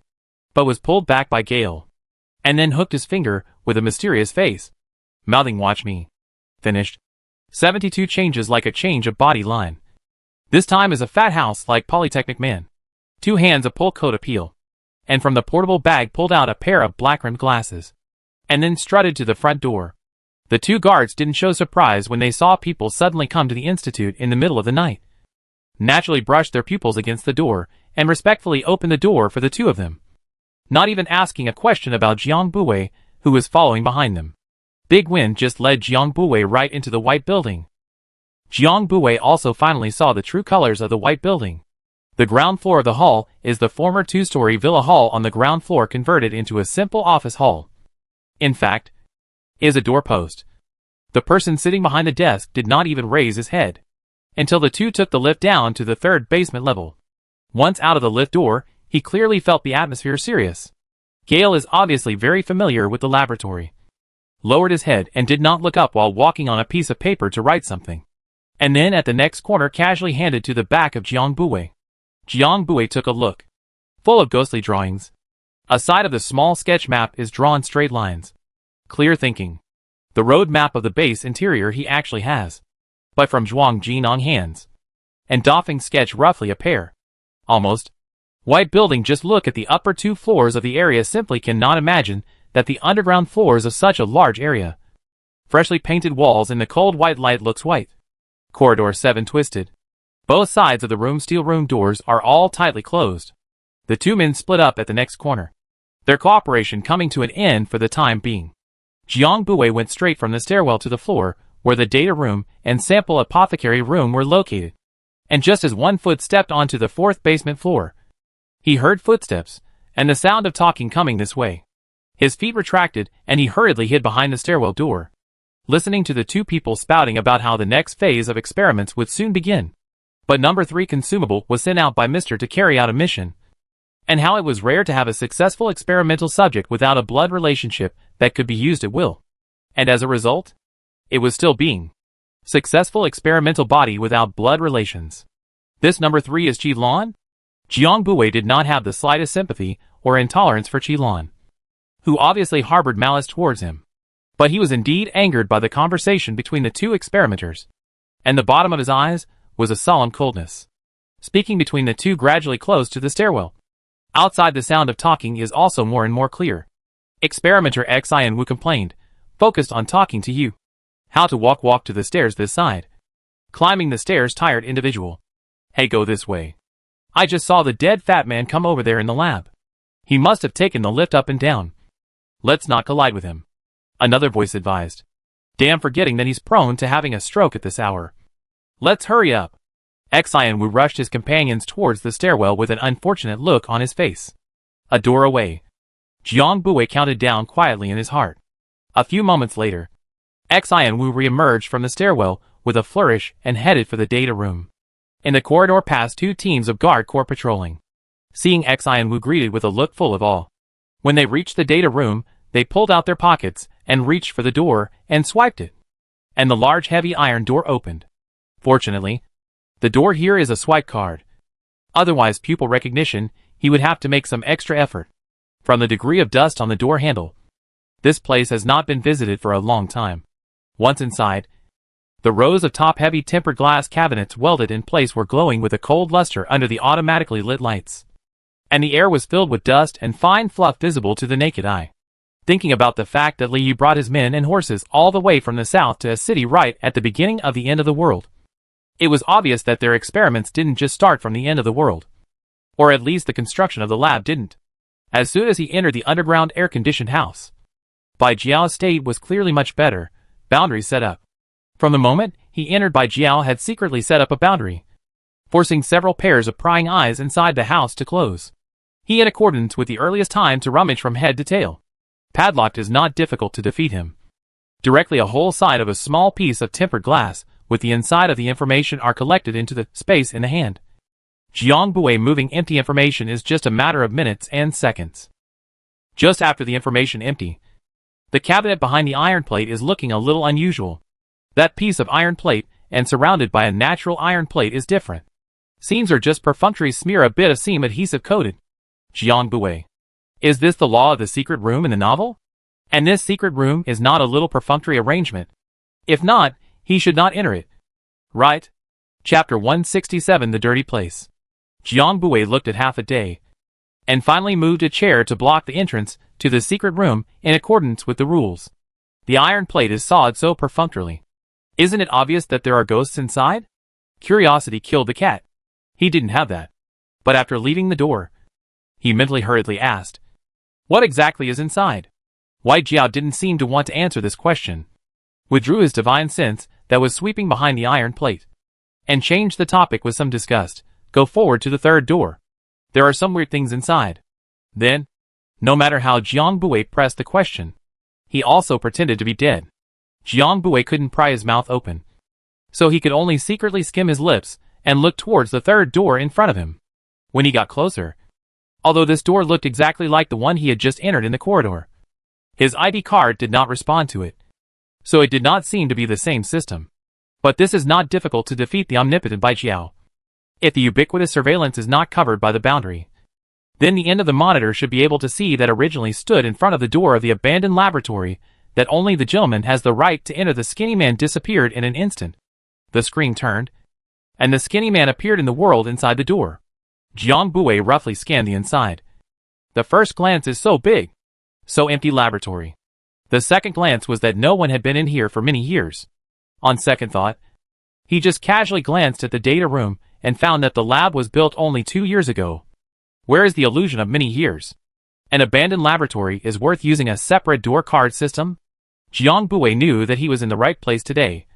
but was pulled back by Gale, and then hooked his finger with a mysterious face, mouthing, "Watch me." Finished. 72 changes like a change of body line. This time is a fat house like Polytechnic man. 2 hands a pull coat appeal, and from the portable bag pulled out a pair of black-rimmed glasses, and then strutted to the front door. The 2 guards didn't show surprise when they saw people suddenly come to the institute in the middle of the night. Naturally brushed their pupils against the door and respectfully opened the door for the 2 of them, not even asking a question about Jiang Bui, who was following behind them. Big Wind just led Jiang Bui right into the white building. Jiang Bui also finally saw the true colors of the white building. The ground floor of the hall is the former 2-story villa hall on the ground floor converted into a simple office hall. In fact, is a doorpost. The person sitting behind the desk did not even raise his head until the 2 took the lift down to the 3rd basement level. Once out of the lift door, he clearly felt the atmosphere serious. Gale is obviously very familiar with the laboratory. Lowered his head and did not look up while walking on a piece of paper to write something, and then at the next corner casually handed to the back of Jiang Bui. Jiang Bui took a look, full of ghostly drawings. A side of the small sketch map is drawn straight lines. Clear thinking. The road map of the base interior he actually has, but from Zhuang Jinong hands. And Dofeng sketch roughly a pair. Almost. White building. Just look at the upper 2 floors of the area. Simply cannot imagine that the underground floors of such a large area. Freshly painted walls in the cold white light looks white. Corridor 7 twisted. Both sides of the room steel room doors are all tightly closed. The 2 men split up at the next corner, their cooperation coming to an end for the time being. Jiang Bui went straight from the stairwell to the floor where the data room and sample apothecary room were located. And just as one foot stepped onto the 4th basement floor, he heard footsteps and the sound of talking coming this way. His feet retracted and he hurriedly hid behind the stairwell door, listening to the 2 people spouting about how the next phase of experiments would soon begin. But number 3 consumable was sent out by Mr. to carry out a mission. and how it was rare to have a successful experimental subject without a blood relationship that could be used at will. And as a result, it was still being successful experimental body without blood relations. This number 3 is Qilin. Jiang Buwei did not have the slightest sympathy or intolerance for Qilin, who obviously harbored malice towards him. But he was indeed angered by the conversation between the two experimenters, and the bottom of his eyes was a solemn coldness, speaking between the two gradually close to the stairwell. Outside, the sound of talking is also more and more clear. Experimenter Xian Wu complained, focused on talking to you. How to walk to the stairs this side. Climbing the stairs, tired individual. Hey, go this way. I just saw the dead fat man come over there in the lab. He must have taken the lift up and down. Let's not collide with him. Another voice advised. Damn, forgetting that he's prone to having a stroke at this hour. Let's hurry up. Xian Wu rushed his companions towards the stairwell with an unfortunate look on his face. A door away. Jiang Buwei counted down quietly in his heart. A few moments later, Xian Wu re-emerged from the stairwell with a flourish and headed for the data room. In the corridor passed 2 teams of guard corps patrolling. Seeing Xian Wu greeted with a look full of awe. When they reached the data room, they pulled out their pockets and reached for the door and swiped it. And the large heavy iron door opened. Fortunately, the door here is a swipe card. Otherwise, pupil recognition, he would have to make some extra effort. From the degree of dust on the door handle, this place has not been visited for a long time. Once inside, the rows of top-heavy tempered glass cabinets welded in place were glowing with a cold luster under the automatically lit lights. And the air was filled with dust and fine fluff visible to the naked eye. Thinking about the fact that Li Yu brought his men and horses all the way from the south to a city right at the beginning of the end of the world, it was obvious that their experiments didn't just start from the end of the world. Or at least the construction of the lab didn't. As soon as he entered the underground air-conditioned house, Bai Jiao's state was clearly much better, boundaries set up. From the moment he entered, Bai Jiao had secretly set up a boundary, forcing several pairs of prying eyes inside the house to close. He, in accordance with the earliest time, to rummage from head to tail. Padlocked is not difficult to defeat him. Directly a whole side of a small piece of tempered glass with the inside of the information are collected into the space in the hand. Jiang Buwei moving empty information is just a matter of minutes and seconds. Just after the information empty, the cabinet behind the iron plate is looking a little unusual. That piece of iron plate, and surrounded by a natural iron plate, is different. Seams are just perfunctory smear a bit of seam adhesive coated. Jiang Buwei. Is this the law of the secret room in the novel? And this secret room is not a little perfunctory arrangement. If not, he should not enter it. Right? Chapter 167, The Dirty Place. Jiang Buwei looked at half a day, and finally moved a chair to block the entrance to the secret room in accordance with the rules. The iron plate is sawed so perfunctorily. Isn't it obvious that there are ghosts inside? Curiosity killed the cat. He didn't have that. But after leaving the door, he mentally hurriedly asked, what exactly is inside? Wai Jiao didn't seem to want to answer this question. Withdrew his divine sense that was sweeping behind the iron plate, and changed the topic with some disgust. Go forward to the third door. There are some weird things inside. Then, no matter how Jiang Buwei pressed the question, he also pretended to be dead. Jiang Buwei couldn't pry his mouth open, so he could only secretly skim his lips and look towards the third door in front of him. When he got closer, although this door looked exactly like the one he had just entered in the corridor, his ID card did not respond to it, so it did not seem to be the same system. But this is not difficult to defeat the omnipotent Bai Jiao. If the ubiquitous surveillance is not covered by the boundary, then the end of the monitor should be able to see that originally stood in front of the door of the abandoned laboratory, that only the gentleman has the right to enter. The skinny man disappeared in an instant. The screen turned, and the skinny man appeared in the world inside the door. Jiang Buwei roughly scanned the inside. The first glance is so big, so empty laboratory. The second glance was that no one had been in here for many years. On second thought, he just casually glanced at the data room and found that the lab was built only 2 years ago. Where is the illusion of many years? An abandoned laboratory is worth using a separate door card system? Jiang Buwei knew that he was in the right place today,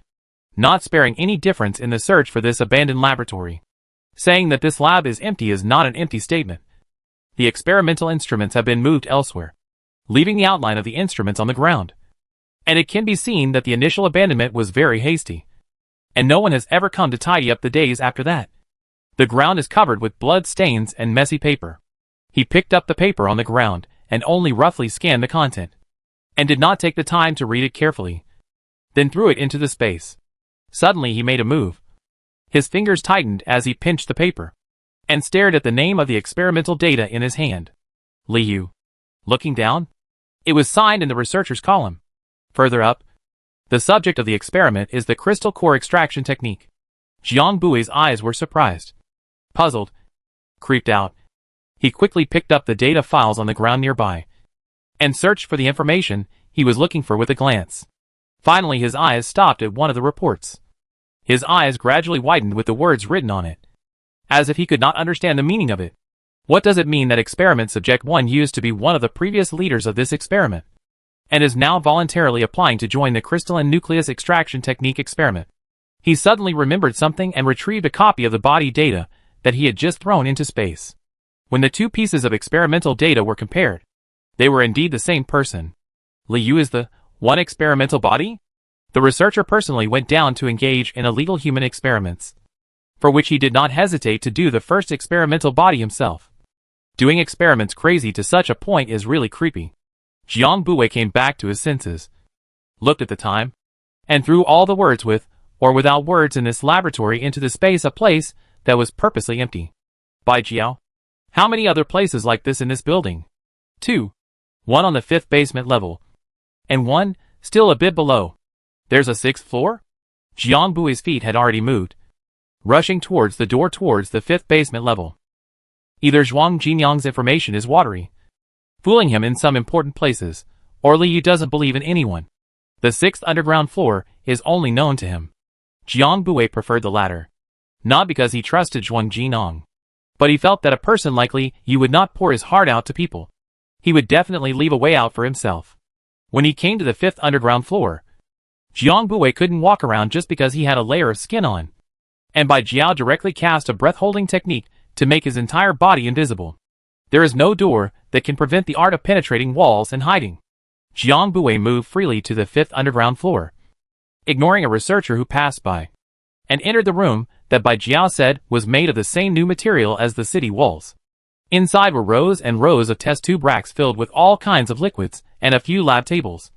not sparing any difference in the search for this abandoned laboratory. Saying that this lab is empty is not an empty statement. The experimental instruments have been moved elsewhere, leaving the outline of the instruments on the ground. And it can be seen that the initial abandonment was very hasty, and no one has ever come to tidy up the days after that. The ground is covered with blood stains and messy paper. He picked up the paper on the ground and only roughly scanned the content, and did not take the time to read it carefully, then threw it into the space. Suddenly he made a move. His fingers tightened as he pinched the paper, and stared at the name of the experimental data in his hand. Liu. Looking down, it was signed in the researcher's column. Further up, the subject of the experiment is the crystal core extraction technique. Jiang Bui's eyes were surprised, puzzled, creeped out. He quickly picked up the data files on the ground nearby, and searched for the information he was looking for with a glance. Finally his eyes stopped at one of the reports. His eyes gradually widened with the words written on it, as if he could not understand the meaning of it. What does it mean that experiment subject 1 used to be one of the previous leaders of this experiment, and is now voluntarily applying to join the crystalline nucleus extraction technique experiment? He suddenly remembered something and retrieved a copy of the body data that he had just thrown into space. When the two pieces of experimental data were compared, they were indeed the same person. Liu is the one experimental body? The researcher personally went down to engage in illegal human experiments, for which he did not hesitate to do the first experimental body himself. Doing experiments crazy to such a point is really creepy. Jiang Bui came back to his senses, looked at the time, and threw all the words with or without words in this laboratory into the space, a place that was purposely empty. By Jiao, how many other places like this in this building? 2. One on the 5th basement level, and one still a bit below. There's a 6th floor? Jiang Bui's feet had already moved, rushing towards the door towards the 5th basement level. Either Zhuang Jinyang's information is watery, fooling him in some important places, or Liu doesn't believe in anyone. The 6th underground floor is only known to him. Jiang Bui preferred the latter, not because he trusted Zhuang Jinyang, but he felt that a person like Liu would not pour his heart out to people. He would definitely leave a way out for himself. When he came to the 5th underground floor, Jiang Bui couldn't walk around just because he had a layer of skin on, and Bai Jiao directly cast a breath-holding technique to make his entire body invisible. There is no door that can prevent the art of penetrating walls and hiding. Jiang Bui moved freely to the 5th underground floor, ignoring a researcher who passed by, and entered the room that Bai Jiao said was made of the same new material as the city walls. Inside were rows and rows of test tube racks filled with all kinds of liquids and a few lab tables.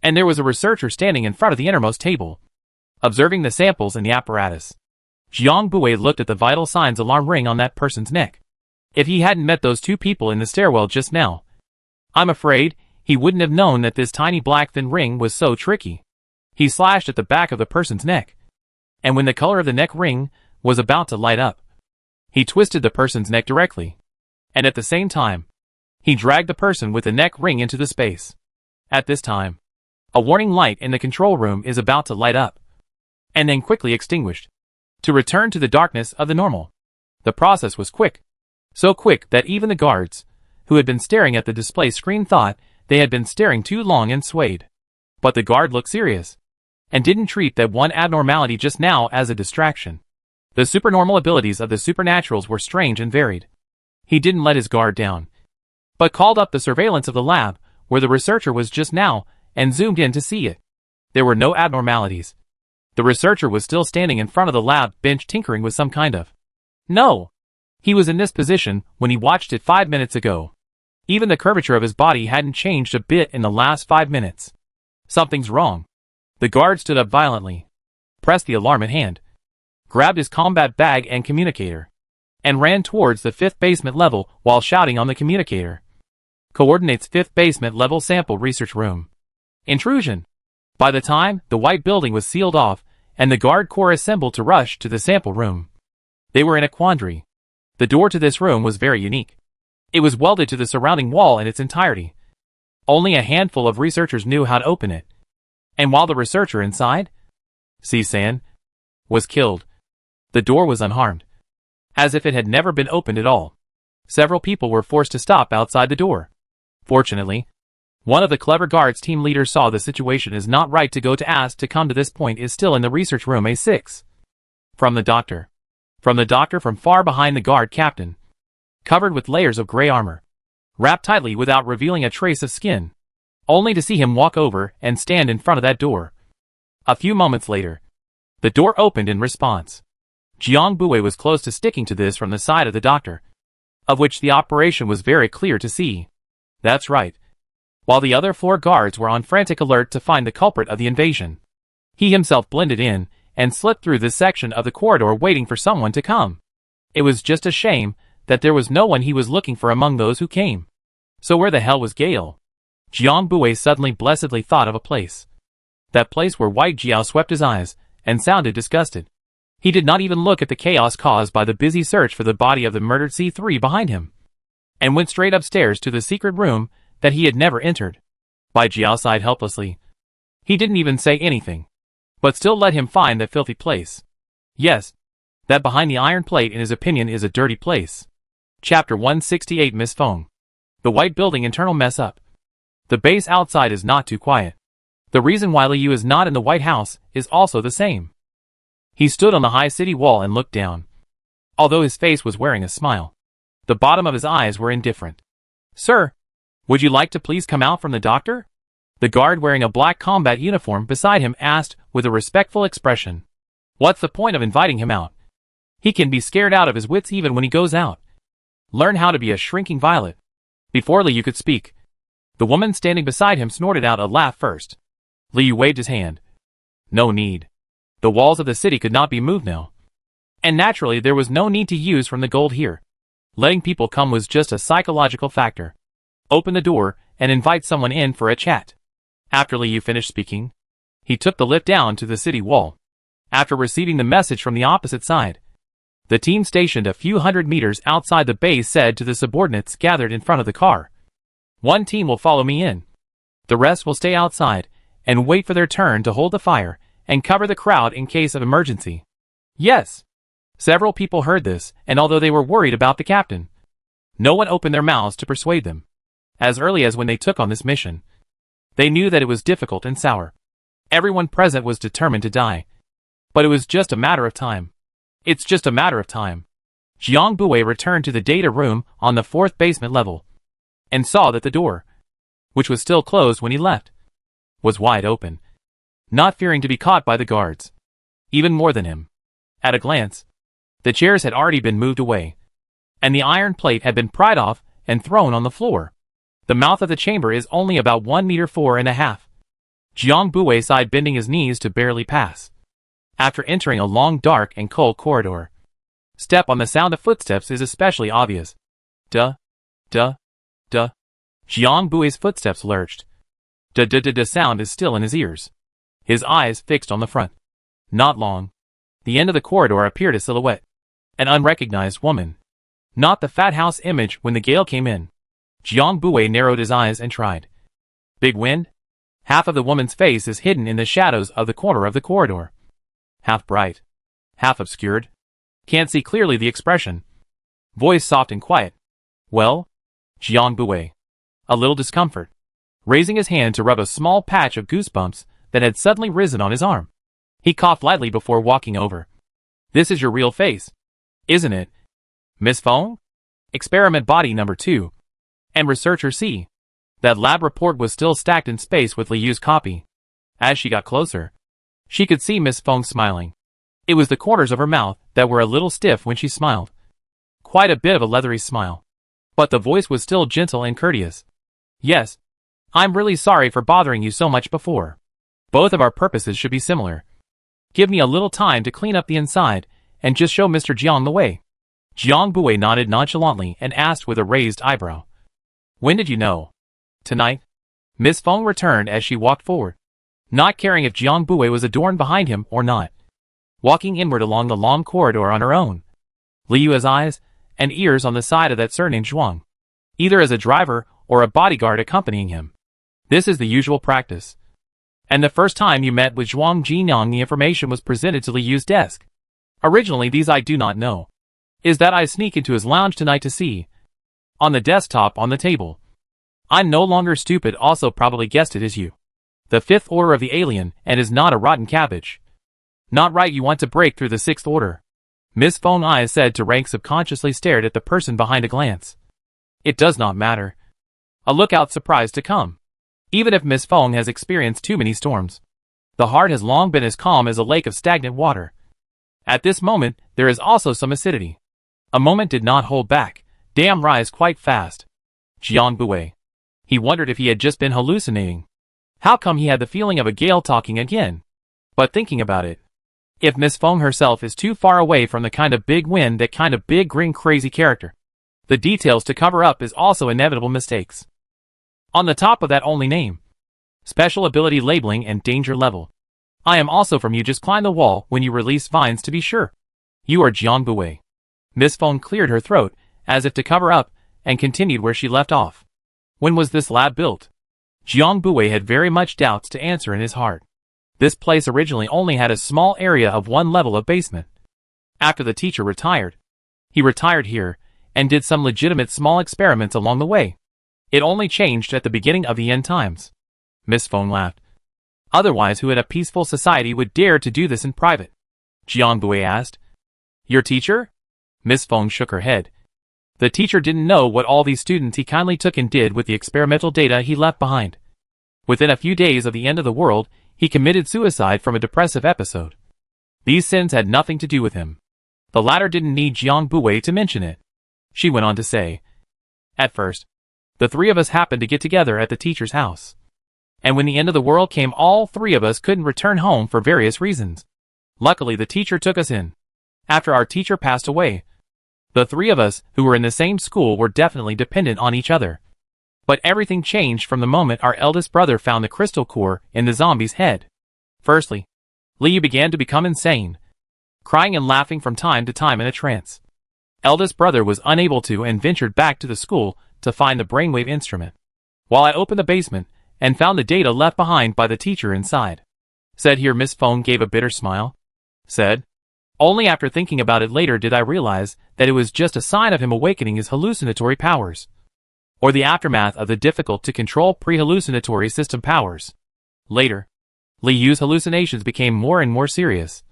And there was a researcher standing in front of the innermost table, observing the samples and the apparatus. Jiang Bui looked at the vital signs alarm ring on that person's neck. If he hadn't met those two people in the stairwell just now, I'm afraid he wouldn't have known that this tiny black thin ring was so tricky. He slashed at the back of the person's neck, and when the color of the neck ring was about to light up, he twisted the person's neck directly, and at the same time, he dragged the person with the neck ring into the space. At this time, a warning light in the control room is about to light up, and then quickly extinguished, to return to the darkness of the normal. The process was quick, so quick that even the guards, who had been staring at the display screen, thought they had been staring too long and swayed. But the guard looked serious, and didn't treat that one abnormality just now as a distraction. The supernormal abilities of the supernaturals were strange and varied. He didn't let his guard down, but called up the surveillance of the lab, where the researcher was just now, and zoomed in to see it. There were no abnormalities. The researcher was still standing in front of the lab bench tinkering with some kind of... No! He was in this position when he watched it 5 minutes ago. Even the curvature of his body hadn't changed a bit in the last 5 minutes. Something's wrong. The guard stood up violently, pressed the alarm at hand, grabbed his combat bag and communicator, and ran towards the 5th basement level while shouting on the communicator. Coordinates 5th basement level sample research room. Intrusion. By the time the white building was sealed off and the guard corps assembled to rush to the sample room, they were in a quandary. The door to this room was very unique. It was welded to the surrounding wall in its entirety. Only a handful of researchers knew how to open it. And while the researcher inside, C-San, was killed, the door was unharmed, as if it had never been opened at all. Several people were forced to stop outside the door. Fortunately, one of the clever guards team leaders saw the situation is not right to go to ask to come to this point is still in the research room A6. From the doctor from far behind the guard captain, covered with layers of gray armor, wrapped tightly without revealing a trace of skin, only to see him walk over and stand in front of that door. A few moments later, the door opened in response. Jiang Bui was close to sticking to this from the side of the doctor. of which the operation was very clear to see. That's right. While the other 4 guards were on frantic alert to find the culprit of the invasion, he himself blended in and slipped through this section of the corridor waiting for someone to come. It was just a shame that there was no one he was looking for among those who came. So where the hell was Gale? Jiang Bui suddenly blessedly thought of a place. That place where White Jiao swept his eyes and sounded disgusted. He did not even look at the chaos caused by the busy search for the body of the murdered C3 behind him, and went straight upstairs to the secret room that he had never entered. Bai Jiao sighed helplessly. He didn't even say anything, but still let him find that filthy place. Yes, that behind the iron plate in his opinion is a dirty place. Chapter 168 Miss Feng. The white building internal mess up. The base outside is not too quiet. The reason why Liu is not in the White House is also the same. He stood on the high city wall and looked down. Although his face was wearing a smile, the bottom of his eyes were indifferent. Sir, would you like to please come out from the doctor? The guard wearing a black combat uniform beside him asked with a respectful expression. What's the point of inviting him out? He can be scared out of his wits even when he goes out. Learn how to be a shrinking violet. Before Liu could speak, the woman standing beside him snorted out a laugh first. Liu waved his hand. No need. The walls of the city could not be moved now. And naturally there was no need to use from the gold here. Letting people come was just a psychological factor. Open the door and invite someone in for a chat. After Liu finished speaking, he took the lift down to the city wall. After receiving the message from the opposite side, the team stationed a few hundred meters outside the base said to the subordinates gathered in front of the car. One team will follow me in. The rest will stay outside and wait for their turn to hold the fire and cover the crowd in case of emergency. Yes. Several people heard this, and although they were worried about the captain, no one opened their mouths to persuade them. As early as when they took on this mission, they knew that it was difficult and sour. Everyone present was determined to die. But it was just a matter of time. It's just a matter of time. Jiang Bui returned to the data room on the 4th basement level, and saw that the door, which was still closed when he left, was wide open. Not fearing to be caught by the guards, even more than him. At a glance, the chairs had already been moved away, and the iron plate had been pried off and thrown on the floor. The mouth of the chamber is only about 1 meter 4.5. Jiang Bui sighed, bending his knees to barely pass. After entering a long, dark, and cold corridor, step on the sound of footsteps is especially obvious. Duh. Jiang Bui's footsteps lurched. The sound is still in his ears. His eyes fixed on the front. Not long. The end of the corridor appeared a silhouette. An unrecognized woman. Not the fat house image when the gale came in. Jiang Bui narrowed his eyes and tried. Big wind? Half of the woman's face is hidden in the shadows of the corner of the corridor. Half bright. Half obscured. Can't see clearly the expression. Voice soft and quiet. Well? Jiang Bui. A little discomfort. Raising his hand to rub a small patch of goosebumps that had suddenly risen on his arm. He coughed lightly before walking over. This is your real face, isn't it? Miss Feng? Experiment body number 2. And researcher C. That lab report was still stacked in space with Liu's copy. As she got closer, she could see Miss Feng smiling. It was the corners of her mouth that were a little stiff when she smiled. Quite a bit of a leathery smile. But the voice was still gentle and courteous. Yes. I'm really sorry for bothering you so much before. Both of our purposes should be similar. Give me a little time to clean up the inside, and just show Mr. Jiang the way. Jiang Bui nodded nonchalantly and asked with a raised eyebrow. When did you know? Tonight? Miss Feng returned as she walked forward, not caring if Jiang Bui was adorned behind him or not. Walking inward along the long corridor on her own. Liu has eyes and ears on the side of that surnamed Zhuang, either as a driver or a bodyguard accompanying him. This is the usual practice. And the first time you met with Zhuang Jinyang, the information was presented to Liu's desk. Originally, these I do not know. Is that I sneak into his lounge tonight to see. On the desktop on the table. I'm no longer stupid, also probably guessed it is you. The 5th order of the alien, and is not a rotten cabbage. Not right, you want to break through the 6th order. Miss Feng eyes said to rank subconsciously stared at the person behind a glance. It does not matter. A lookout surprise to come. Even if Miss Feng has experienced too many storms, the heart has long been as calm as a lake of stagnant water. At this moment, there is also some acidity. A moment did not hold back, Damn, rise quite fast. Jiang Bui. He wondered if he had just been hallucinating. How come he had the feeling of a gale talking again? But thinking about it, if Miss Feng herself is too far away from the kind of big wind, that kind of big green crazy character, the details to cover up is also inevitable mistakes. On the top of that only name, special ability labeling and danger level. I am also from you, just climb the wall when you release vines to be sure. You are Jiang Bui. Miss Feng cleared her throat, as if to cover up, and continued where she left off. When was this lab built? Jiang Bui had very much doubts to answer in his heart. This place originally only had a small area of one level of basement. After the teacher retired, he retired here, and did some legitimate small experiments along the way. It only changed at the beginning of the end times. Miss Feng laughed. Otherwise, who in a peaceful society would dare to do this in private? Jiang Bui asked. Your teacher? Miss Feng shook her head. The teacher didn't know what all these students he kindly took and did with the experimental data he left behind. Within a few days of the end of the world, he committed suicide from a depressive episode. These sins had nothing to do with him. The latter didn't need Jiang Bui to mention it. She went on to say, at first, the three of us happened to get together at the teacher's house. And when the end of the world came, all three of us couldn't return home for various reasons. Luckily, the teacher took us in. After our teacher passed away, the three of us who were in the same school were definitely dependent on each other. But everything changed from the moment our eldest brother found the crystal core in the zombie's head. Firstly, Liu began to become insane, crying and laughing from time to time in a trance. Eldest brother was unable to and ventured back to the school to find the brainwave instrument, while I opened the basement and found the data left behind by the teacher inside. Said here Miss Feng gave a bitter smile. Said, only after thinking about it later did I realize that it was just a sign of him awakening his hallucinatory powers, or the aftermath of the difficult-to-control pre-hallucinatory system powers. Later, Li Yu's hallucinations became more and more serious.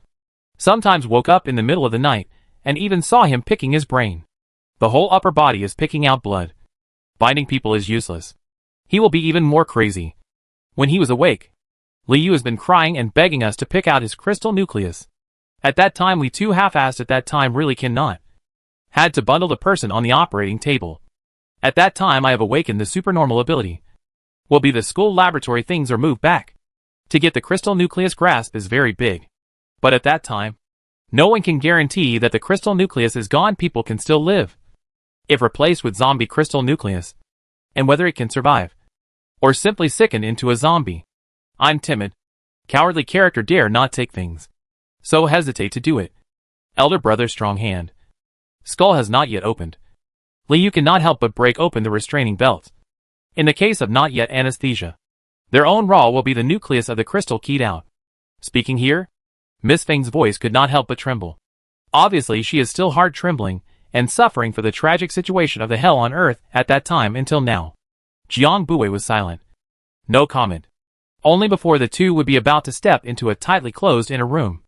Sometimes woke up in the middle of the night, and even saw him picking his brain. The whole upper body is picking out blood. Binding people is useless. He will be even more crazy. When he was awake, Li Yu has been crying and begging us to pick out his crystal nucleus. At that time we too half-assed at that time really cannot. Had to bundle the person on the operating table. At that time I have awakened the supernormal ability. Will be the school laboratory things are moved back. To get the crystal nucleus grasp is very big. But at that time, no one can guarantee that the crystal nucleus is gone, people can still live. If replaced with zombie crystal nucleus, and whether it can survive, or simply sicken into a zombie. I'm timid, cowardly character, dare not take things. So hesitate to do it. Elder brother strong hand. Skull has not yet opened. Li Yu cannot help but break open the restraining belt. In the case of not yet anesthesia, their own raw will be the nucleus of the crystal keyed out. Speaking here, Miss Feng's voice could not help but tremble. Obviously she is still hard trembling, and suffering for the tragic situation of the hell on earth at that time until now. Jiang Bui was silent. No comment. Only before the two would be about to step into a tightly closed inner room,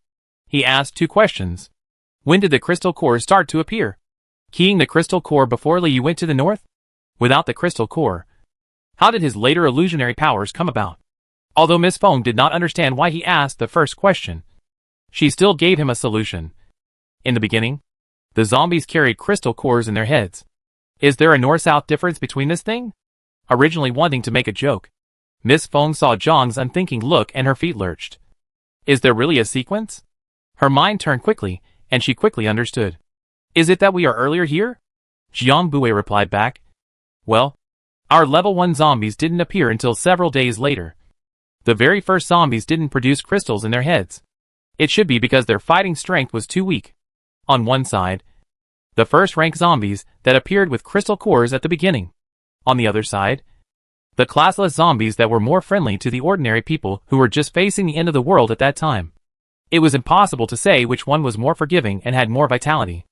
he asked two questions. When did the crystal core start to appear? Keying the crystal core before Li Yu went to the north? Without the crystal core, how did his later illusionary powers come about? Although Miss Feng did not understand why he asked the first question, she still gave him a solution. In the beginning, the zombies carried crystal cores in their heads. Is there a north-south difference between this thing? Originally wanting to make a joke, Miss Feng saw Zhang's unthinking look and her feet lurched. Is there really a sequence? Her mind turned quickly, and she quickly understood. Is it that we are earlier here? Jiang Bui replied back. Well, our level 1 zombies didn't appear until several days later. The very first zombies didn't produce crystals in their heads. It should be because their fighting strength was too weak. On one side, the first-rank zombies that appeared with crystal cores at the beginning. On the other side, the classless zombies that were more friendly to the ordinary people who were just facing the end of the world at that time. It was impossible to say which one was more forgiving and had more vitality.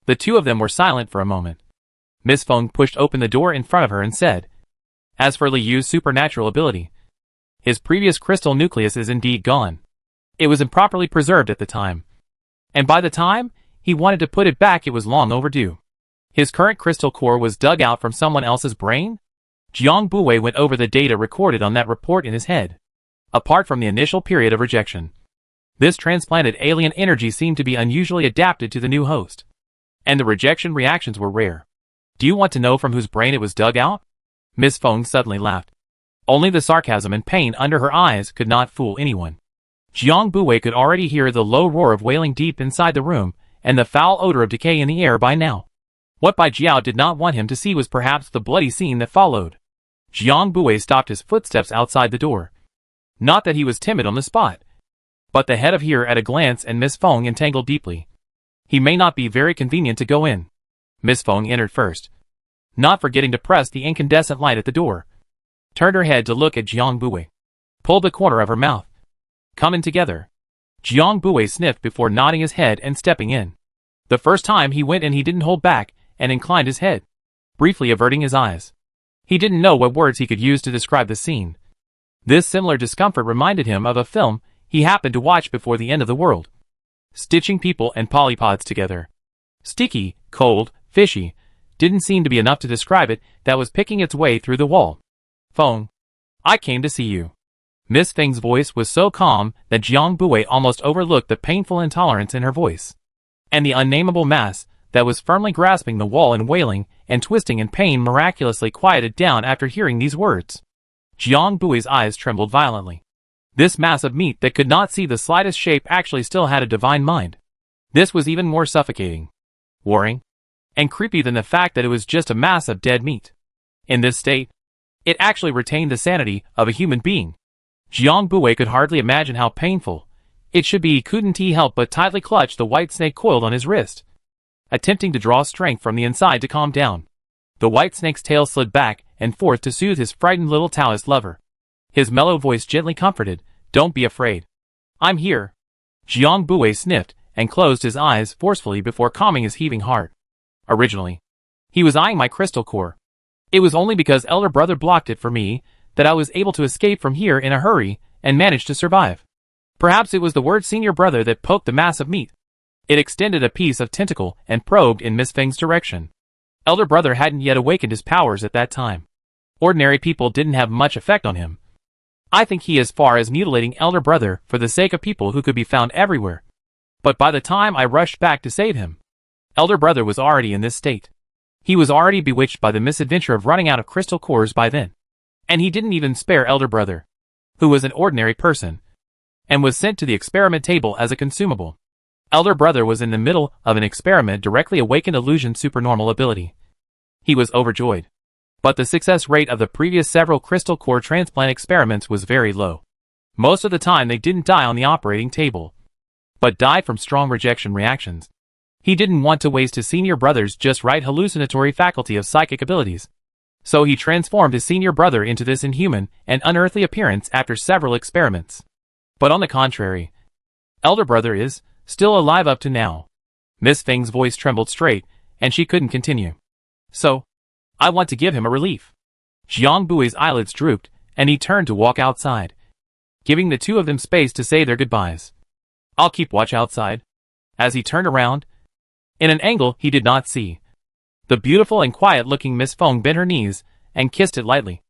The two of them were silent for a moment. Miss Feng pushed open the door in front of her and said, as for Li Yu's supernatural ability, his previous crystal nucleus is indeed gone. It was improperly preserved at the time, and by the time he wanted to put it back it was long overdue. His current crystal core was dug out from someone else's brain? Jiang Bui went over the data recorded on that report in his head. Apart from the initial period of rejection, this transplanted alien energy seemed to be unusually adapted to the new host, and the rejection reactions were rare. Do you want to know from whose brain it was dug out? Miss Feng suddenly laughed. Only the sarcasm and pain under her eyes could not fool anyone. Jiang Buwei could already hear the low roar of wailing deep inside the room, and the foul odor of decay in the air by now. What Bai Jiao did not want him to see was perhaps the bloody scene that followed. Jiang Buwei stopped his footsteps outside the door. Not that he was timid on the spot, but the head of here at a glance and Miss Feng entangled deeply. He may not be very convenient to go in. Miss Feng entered first, not forgetting to press the incandescent light at the door. Turned her head to look at Jiang Buwei. Pulled the corner of her mouth. Come in together. Jiang Buwei sniffed before nodding his head and stepping in. The first time he went in he didn't hold back and inclined his head, briefly averting his eyes. He didn't know what words he could use to describe the scene. This similar discomfort reminded him of a film he happened to watch before the end of the world. Stitching people and polypods together. Sticky, cold, fishy, didn't seem to be enough to describe it that was picking its way through the wall. Feng, I came to see you. Miss Feng's voice was so calm that Jiang Buwei almost overlooked the painful intolerance in her voice, and the unnameable mass that was firmly grasping the wall and wailing and twisting in pain miraculously quieted down after hearing these words. Jiang Buwei's eyes trembled violently. This mass of meat that could not see the slightest shape actually still had a divine mind. This was even more suffocating, worrying, and creepy than the fact that it was just a mass of dead meat. In this state, it actually retained the sanity of a human being. Jiang Buwei could hardly imagine how painful it should be. Couldn't he help but tightly clutch the white snake coiled on his wrist, attempting to draw strength from the inside to calm down. The white snake's tail slid back and forth to soothe his frightened little Taoist lover. His mellow voice gently comforted, "Don't be afraid. I'm here." Jiang Buwei sniffed and closed his eyes forcefully before calming his heaving heart. Originally, he was eyeing my crystal core. It was only because elder brother blocked it for me that I was able to escape from here in a hurry and managed to survive. Perhaps it was the word senior brother that poked the mass of meat. It extended a piece of tentacle and probed in Miss Feng's direction. Elder brother hadn't yet awakened his powers at that time. Ordinary people didn't have much effect on him. I think he as far as mutilating elder brother for the sake of people who could be found everywhere. But by the time I rushed back to save him, elder brother was already in this state. He was already bewitched by the misadventure of running out of crystal cores by then. And he didn't even spare elder brother, who was an ordinary person, and was sent to the experiment table as a consumable. Elder brother was in the middle of an experiment directly awakened illusion supernormal ability. He was overjoyed. But the success rate of the previous several crystal core transplant experiments was very low. Most of the time they didn't die on the operating table, but died from strong rejection reactions. He didn't want to waste his senior brother's just right hallucinatory faculty of psychic abilities. So he transformed his senior brother into this inhuman and unearthly appearance after several experiments. But on the contrary, elder brother is still alive up to now. Miss Feng's voice trembled straight, and she couldn't continue. So, I want to give him a relief. Jiang Buwei's eyelids drooped, and he turned to walk outside, giving the two of them space to say their goodbyes. I'll keep watch outside. As he turned around, in an angle he did not see, the beautiful and quiet-looking Miss Feng bent her knees and kissed it lightly,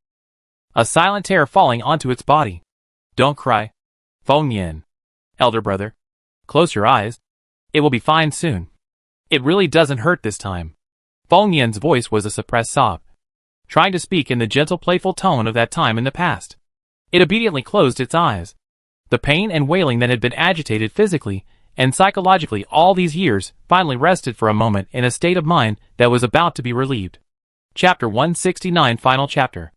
a silent tear falling onto its body. Don't cry, Feng Yin. Elder brother, close your eyes. It will be fine soon. It really doesn't hurt this time. Feng Yin's voice was a suppressed sob, trying to speak in the gentle playful tone of that time in the past. It obediently closed its eyes. The pain and wailing that had been agitated physically and psychologically all these years finally rested for a moment in a state of mind that was about to be relieved. Chapter 169 Final Chapter.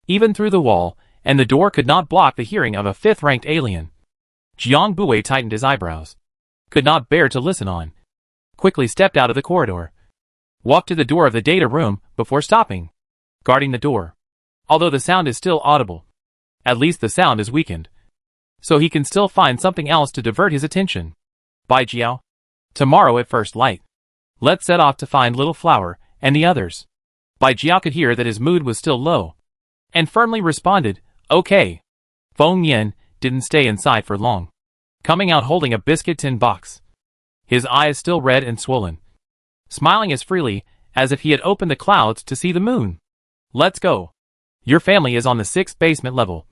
Even through the wall and the door could not block the hearing of a fifth-ranked alien. Jiang Buwei tightened his eyebrows. Could not bear to listen on. Quickly stepped out of the corridor. Walked to the door of the data room before stopping, guarding the door. Although the sound is still audible, at least the sound is weakened, so he can still find something else to divert his attention. Bai Jiao. Tomorrow at first light. Let's set off to find Little Flower and the others. Bai Jiao could hear that his mood was still low, and firmly responded, okay. Feng Yin didn't stay inside for long, coming out holding a biscuit tin box. His eyes still red and swollen, smiling as freely as if he had opened the clouds to see the moon. Let's go. Your family is on the 6th basement level.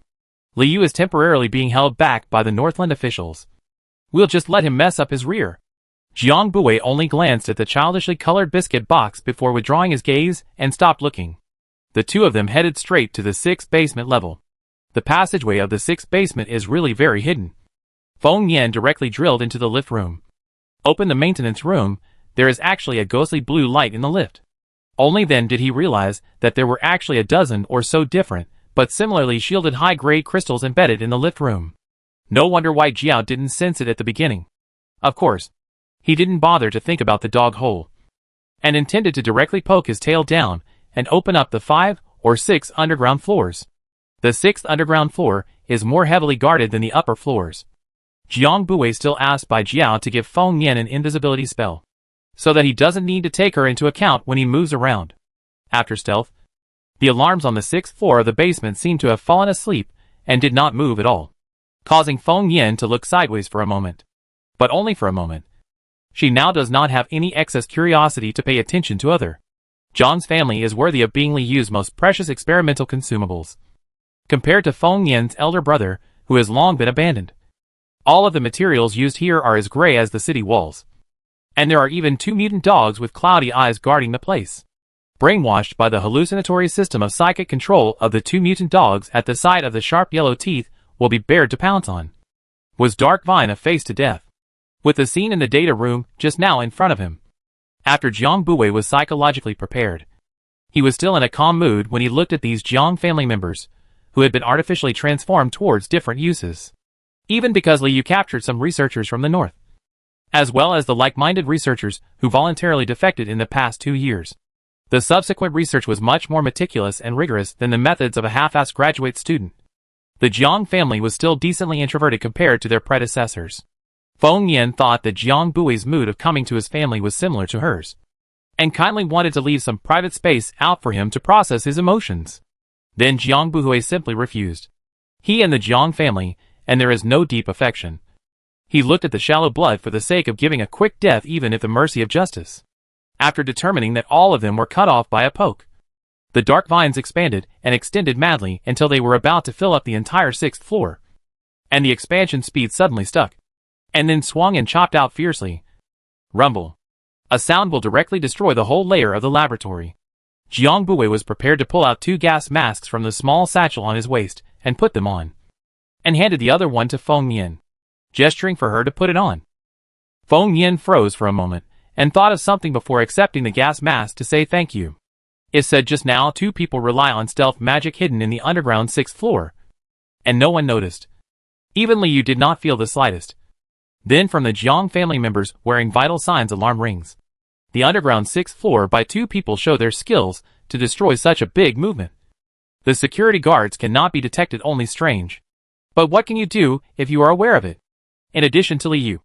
Liu is temporarily being held back by the Northland officials. We'll just let him mess up his rear. Jiang Bui only glanced at the childishly colored biscuit box before withdrawing his gaze and stopped looking. The two of them headed straight to the 6th basement level. The passageway of the 6th basement is really very hidden. Feng Yan directly drilled into the lift room. Open the maintenance room. There is actually a ghostly blue light in the lift. Only then did he realize that there were actually a dozen or so different, but similarly shielded high-grade crystals embedded in the lift room. No wonder why Jiao didn't sense it at the beginning. Of course, he didn't bother to think about the dog hole, and intended to directly poke his tail down and open up the 5 or 6 underground floors. The 6th underground floor is more heavily guarded than the upper floors. Jiang Bui still asked by Jiao to give Feng Yan an invisibility spell, so that he doesn't need to take her into account when he moves around. After stealth, the alarms on the 6th floor of the basement seemed to have fallen asleep and did not move at all, causing Feng Yan to look sideways for a moment. But only for a moment. She now does not have any excess curiosity to pay attention to other. Zhang's family is worthy of being Li Yu's most precious experimental consumables, compared to Feng Yan's elder brother, who has long been abandoned. All of the materials used here are as gray as the city walls. And there are even 2 mutant dogs with cloudy eyes guarding the place. Brainwashed by the hallucinatory system of psychic control of the 2 mutant dogs at the sight of the sharp yellow teeth will be bared to pounce on. Was Dark Vine a face to death? With the scene in the data room just now in front of him. After Jiang Bui was psychologically prepared, he was still in a calm mood when he looked at these Jiang family members, who had been artificially transformed towards different uses. Even because Li Yu captured some researchers from the north, as well as the like-minded researchers who voluntarily defected in the past 2 years. The subsequent research was much more meticulous and rigorous than the methods of a half-assed graduate student. The Jiang family was still decently introverted compared to their predecessors. Feng Yan thought that Jiang Bui's mood of coming to his family was similar to hers, and kindly wanted to leave some private space out for him to process his emotions. Then Jiang Bui simply refused. He and the Jiang family, and there is no deep affection. He looked at the shallow blood for the sake of giving a quick death even if the mercy of justice. After determining that all of them were cut off by a poke, the dark vines expanded and extended madly until they were about to fill up the entire 6th floor. And the expansion speed suddenly stuck, and then swung and chopped out fiercely. Rumble. A sound will directly destroy the whole layer of the laboratory. Jiang Bui was prepared to pull out 2 gas masks from the small satchel on his waist and put them on, and handed the other one to Feng Yan, gesturing for her to put it on. Feng Yan froze for a moment, and thought of something before accepting the gas mask to say thank you. It said just now 2 people rely on stealth magic hidden in the underground 6th floor, and no one noticed. Even Li Yu did not feel the slightest. Then from the Jiang family members wearing vital signs alarm rings. The underground 6th floor by 2 people show their skills to destroy such a big movement. The security guards cannot be detected, only strange. But what can you do if you are aware of it? In addition to Li Yu,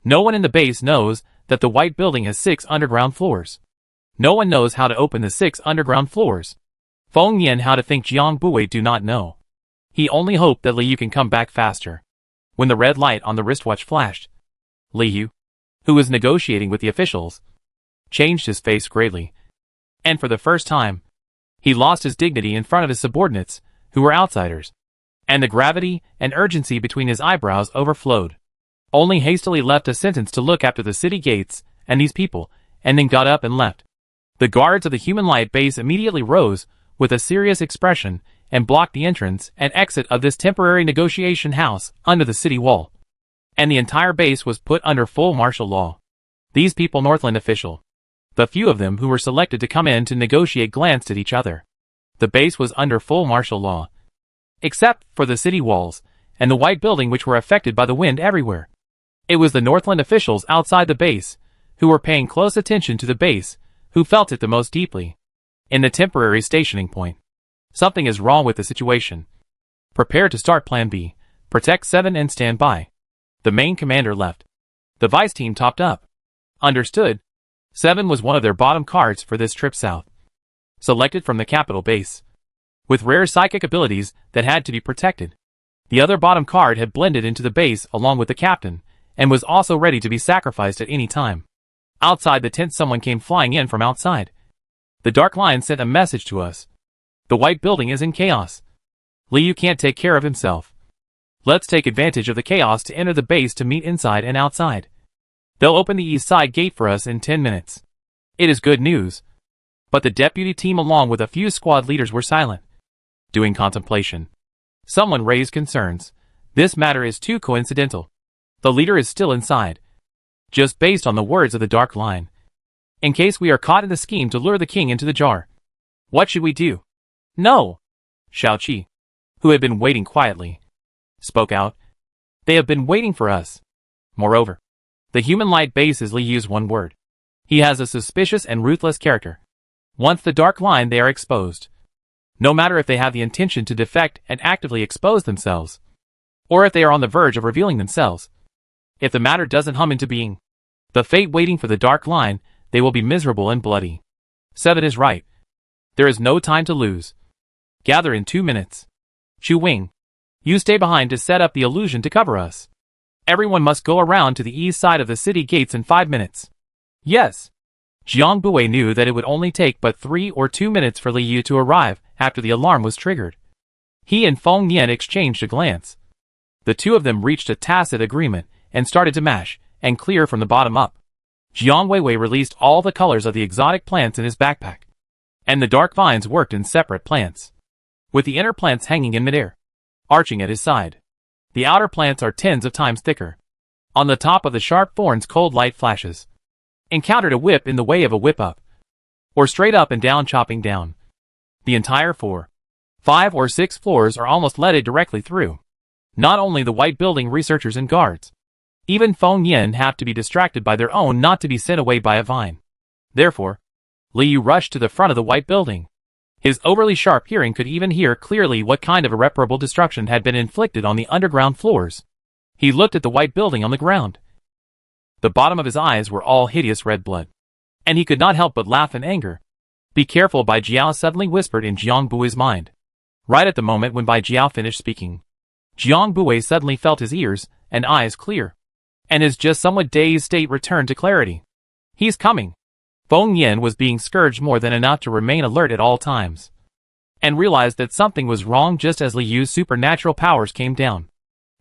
no one in the base knows that the white building has 6 underground floors. No one knows how to open the 6 underground floors. Feng Yan how to think Jiang Bui do not know. He only hoped that Li Yu can come back faster. When the red light on the wristwatch flashed, Li Yu, who was negotiating with the officials, changed his face greatly. And for the first time, he lost his dignity in front of his subordinates, who were outsiders. And the gravity and urgency between his eyebrows overflowed. Only hastily left a sentence to look after the city gates and these people, and then got up and left. The guards of the Human Light base immediately rose with a serious expression and blocked the entrance and exit of this temporary negotiation house under the city wall. And the entire base was put under full martial law. These people Northland official, the few of them who were selected to come in to negotiate, glanced at each other. The base was under full martial law, except for the city walls and the white building which were affected by the wind everywhere. It was the Northland officials outside the base, who were paying close attention to the base, who felt it the most deeply. In the temporary stationing point, something is wrong with the situation. Prepare to start Plan B. Protect 7 and stand by. The main commander left. The vice team topped up. Understood. 7 was one of their bottom cards for this trip south. Selected from the capital base, with rare psychic abilities that had to be protected. The other bottom card had blended into the base along with the captain, and was also ready to be sacrificed at any time. Outside the tent someone came flying in from outside. The Dark Lion sent a message to us. The white building is in chaos. Li Yu can't take care of himself. Let's take advantage of the chaos to enter the base to meet inside and outside. They'll open the east side gate for us in 10 minutes. It is good news. But the deputy team along with a few squad leaders were silent, doing contemplation. Someone raised concerns. This matter is too coincidental. The leader is still inside. Just based on the words of the dark line. In case we are caught in the scheme to lure the king into the jar. What should we do? No! Shao Qi, who had been waiting quietly, spoke out. They have been waiting for us. Moreover, the human light base is Li Yu's one word. He has a suspicious and ruthless character. Once the dark line they are exposed. No matter if they have the intention to defect and actively expose themselves, or if they are on the verge of revealing themselves. If the matter doesn't hum into being, the fate waiting for the dark line, they will be miserable and bloody. 7 is right. There is no time to lose. Gather in 2 minutes. Chu Wing, you stay behind to set up the illusion to cover us. Everyone must go around to the east side of the city gates in 5 minutes. Yes. Jiang Bui knew that it would only take but 3 or 2 minutes for Li Yu to arrive after the alarm was triggered. He and Feng Yan exchanged a glance. The two of them reached a tacit agreement and started to mash and clear from the bottom up. Jiang Weiwei released all the colors of the exotic plants in his backpack, and the dark vines worked in separate plants, with the inner plants hanging in midair, arching at his side. The outer plants are tens of times thicker. On the top of the sharp thorns cold light flashes. Encountered a whip in the way of a whip up, or straight up and down chopping down. The entire 4, 5 or 6 floors are almost leaded directly through. Not only the white building researchers and guards, even Feng Yan have to be distracted by their own not to be sent away by a vine. Therefore, Li Yu rushed to the front of the white building. His overly sharp hearing could even hear clearly what kind of irreparable destruction had been inflicted on the underground floors. He looked at the white building on the ground. The bottom of his eyes were all hideous red blood, and he could not help but laugh in anger. Be careful, Bai Jiao suddenly whispered in Jiang Bui's mind. Right at the moment when Bai Jiao finished speaking, Jiang Bui suddenly felt his ears and eyes clear, and his just somewhat dazed state returned to clarity. He's coming. Feng Yan was being scourged more than enough to remain alert at all times, and realized that something was wrong just as Li Yu's supernatural powers came down.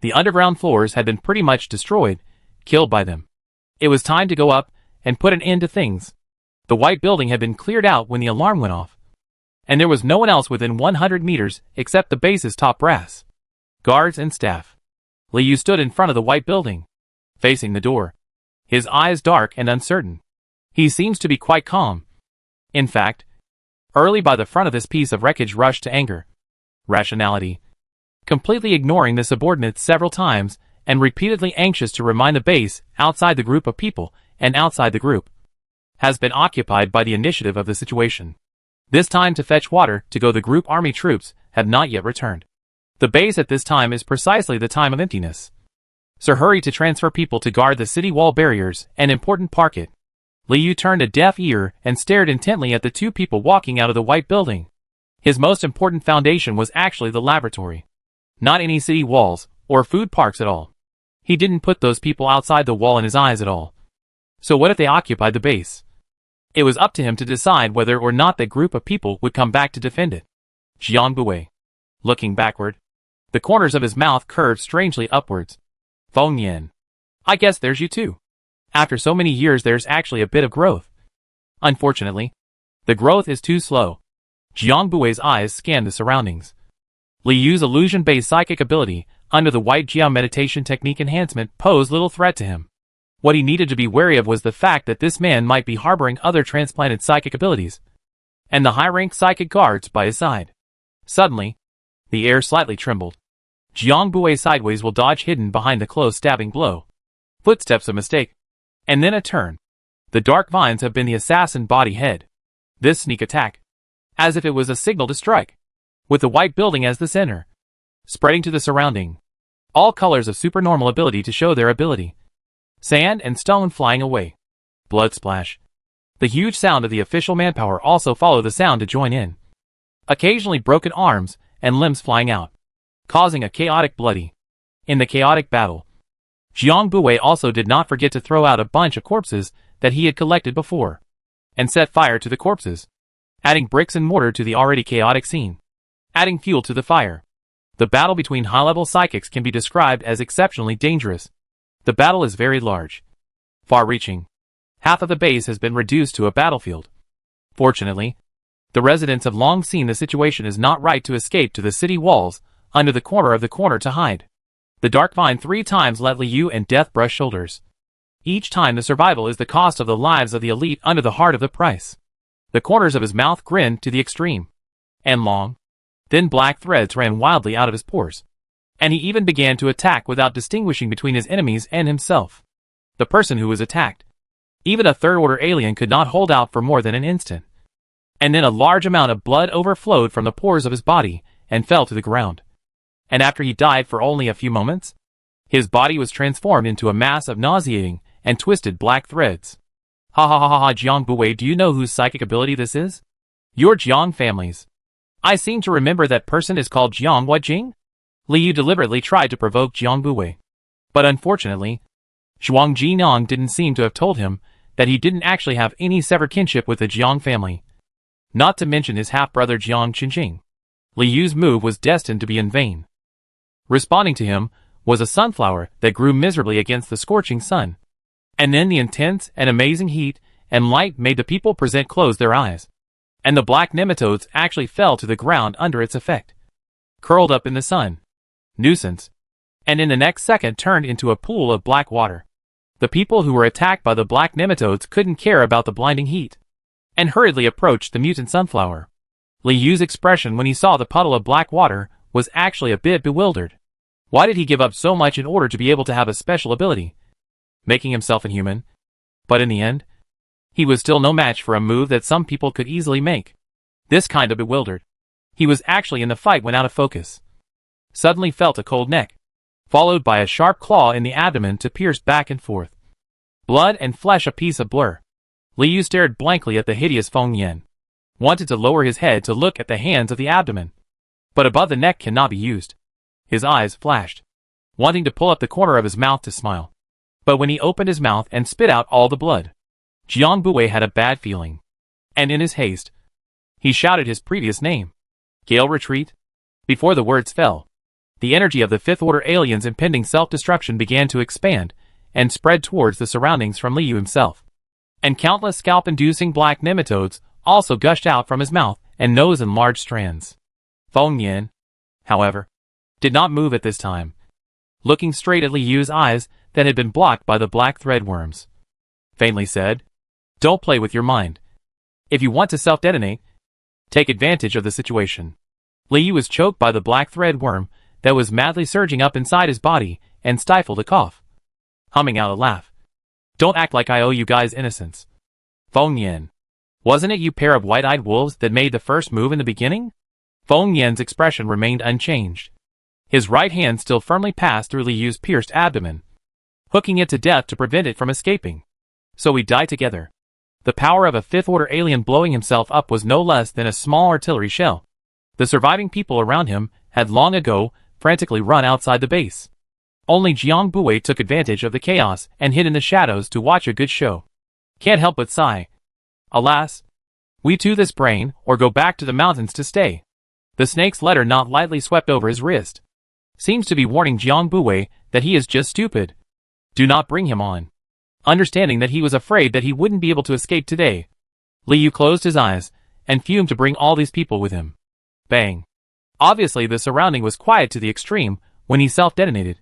The underground floors had been pretty much destroyed, killed by them. It was time to go up and put an end to things. The white building had been cleared out when the alarm went off, and there was no one else within 100 meters except the base's top brass, guards and staff. Li Yu stood in front of the white building, facing the door, his eyes dark and uncertain. He seems to be quite calm. In fact, early by the front of this piece of wreckage rushed to anger, rationality, completely ignoring the subordinates several times and repeatedly anxious to remind the base outside the group of people and outside the group has been occupied by the initiative of the situation. This time to fetch water to go the group army troops have not yet returned. The base at this time is precisely the time of emptiness. So hurry to transfer people to guard the city wall barriers and important park. Li Yu turned a deaf ear and stared intently at the two people walking out of the white building. His most important foundation was actually the laboratory. Not any city walls or food parks at all. He didn't put those people outside the wall in his eyes at all. So what if they occupied the base? It was up to him to decide whether or not that group of people would come back to defend it. Jiang Bui, looking backward, the corners of his mouth curved strangely upwards. Feng Yan, I guess there's you too. After so many years there's actually a bit of growth. Unfortunately, the growth is too slow. Jiang Bui's eyes scanned the surroundings. Li Yu's illusion-based psychic ability under the White Jiao meditation technique enhancement posed little threat to him. What he needed to be wary of was the fact that this man might be harboring other transplanted psychic abilities, and the high-ranked psychic guards by his side. Suddenly, the air slightly trembled. Jiang Bui sideways will dodge hidden behind the close stabbing blow. Footsteps a mistake. And then a turn. The dark vines have been the assassin body head. This sneak attack. As if it was a signal to strike. With the white building as the center. Spreading to the surrounding. All colors of supernormal ability to show their ability. Sand and stone flying away. Blood splash. The huge sound of the official manpower also follow the sound to join in. Occasionally broken arms and limbs flying out, causing a chaotic bloody. In the chaotic battle, Jiang Bui also did not forget to throw out a bunch of corpses that he had collected before, and set fire to the corpses, adding bricks and mortar to the already chaotic scene, adding fuel to the fire. The battle between high-level psychics can be described as exceptionally dangerous. The battle is very large. far-reaching. Half of the base has been reduced to a battlefield. Fortunately, the residents have long seen the situation is not right to escape to the city walls, under the corner of the corner to hide. The dark vine 3 times let Liu and Death brush shoulders. Each time the survival is the cost of the lives of the elite under the heart of the price. The corners of his mouth grinned to the extreme. And long, thin black threads ran wildly out of his pores. And he even began to attack without distinguishing between his enemies and himself. The person who was attacked. Even a third-order alien could not hold out for more than an instant. And then a large amount of blood overflowed from the pores of his body and fell to the ground. And after he died for only a few moments, his body was transformed into a mass of nauseating and twisted black threads. Ha ha ha ha ha, Jiang Buwei, do you know whose psychic ability this is? Your Jiang family's. I seem to remember that person is called Jiang Wajing? Liu deliberately tried to provoke Jiang Buwei. But unfortunately, Zhuang Jinong didn't seem to have told him that he didn't actually have any severed kinship with the Jiang family. Not to mention his half-brother Jiang Qinjing. Liu's move was destined to be in vain. Responding to him was a sunflower that grew miserably against the scorching sun. And then the intense and amazing heat and light made the people present close their eyes. And the black nematodes actually fell to the ground under its effect. Curled up in the sun. Nuisance. And in the next second turned into a pool of black water. The people who were attacked by the black nematodes couldn't care about the blinding heat. And hurriedly approached the mutant sunflower. Liu's expression when he saw the puddle of black water was actually a bit bewildered. Why did he give up so much in order to be able to have a special ability? Making himself inhuman. But in the end, he was still no match for a move that some people could easily make. This kind of bewildered. He was actually in the fight when out of focus. Suddenly felt a cold neck, followed by a sharp claw in the abdomen to pierce back and forth. Blood and flesh a piece of blur. Liu stared blankly at the hideous Feng Yan. Wanted to lower his head to look at the hands of the abdomen. But above the neck cannot be used. His eyes flashed, wanting to pull up the corner of his mouth to smile. But when he opened his mouth and spit out all the blood, Jiang Buwei had a bad feeling. And in his haste, he shouted his previous name. Gale retreat? Before the words fell, the energy of the fifth-order alien's impending self-destruction began to expand and spread towards the surroundings from Liu himself. And countless scalp-inducing black nematodes also gushed out from his mouth and nose in large strands. Feng Yan, however, did not move at this time, looking straight at Liu's eyes that had been blocked by the black threadworms. Faintly said, "Don't play with your mind. If you want to self-detonate, take advantage of the situation." Liu was choked by the black threadworm that was madly surging up inside his body and stifled a cough, humming out a laugh. "Don't act like I owe you guys innocence. Feng Yan, wasn't it you pair of white-eyed wolves that made the first move in the beginning?" Feng Yan's expression remained unchanged. His right hand still firmly passed through Liu's pierced abdomen, hooking it to death to prevent it from escaping. So we die together. The power of a fifth-order alien blowing himself up was no less than a small artillery shell. The surviving people around him had long ago frantically run outside the base. Only Jiang Buwei took advantage of the chaos and hid in the shadows to watch a good show. Can't help but sigh. Alas, we too this brain, or go back to the mountains to stay. The snake's letter not lightly swept over his wrist. Seems to be warning Jiang Buwei that he is just stupid. Do not bring him on. Understanding that he was afraid that he wouldn't be able to escape today, Liu closed his eyes and fumed to bring all these people with him. Bang. Obviously the surrounding was quiet to the extreme when he self-detonated.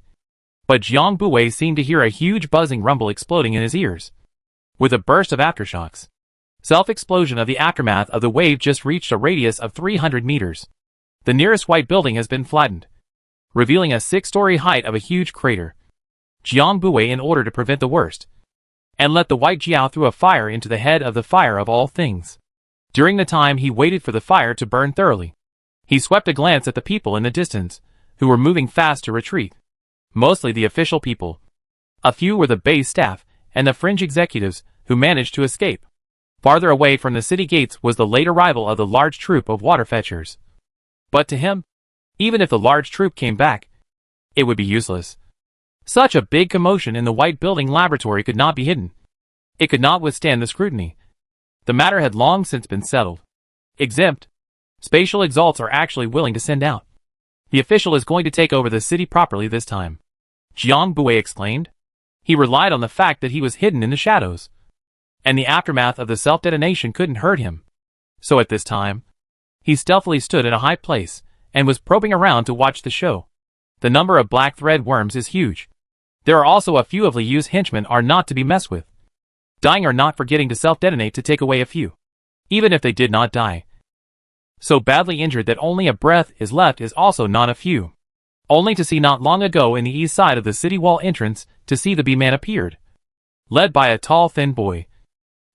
But Jiang Buwei seemed to hear a huge buzzing rumble exploding in his ears. With a burst of aftershocks, self-explosion of the aftermath of the wave just reached a radius of 300 meters. The nearest white building has been flattened, revealing a 6-story height of a huge crater. Jiang Buwei, in order to prevent the worst, and let the white Jiao throw a fire into the head of the fire of all things. During the time he waited for the fire to burn thoroughly, he swept a glance at the people in the distance, who were moving fast to retreat. Mostly the official people. A few were the base staff and the fringe executives who managed to escape. Farther away from the city gates was the late arrival of the large troop of water fetchers. But to him, even if the large troop came back, it would be useless. Such a big commotion in the white building laboratory could not be hidden. It could not withstand the scrutiny. The matter had long since been settled. Exempt. Spatial exalts are actually willing to send out. The official is going to take over the city properly this time. Jiang Buwei exclaimed. He relied on the fact that he was hidden in the shadows, and the aftermath of the self-detonation couldn't hurt him. So at this time, he stealthily stood in a high place and was probing around to watch the show. The number of black thread worms is huge. There are also a few of Liu's henchmen are not to be messed with, dying or not forgetting to self-detonate to take away a few, even if they did not die. So badly injured that only a breath is left is also not a few. Only to see not long ago in the east side of the city wall entrance to see the B-Man appeared, led by a tall thin boy.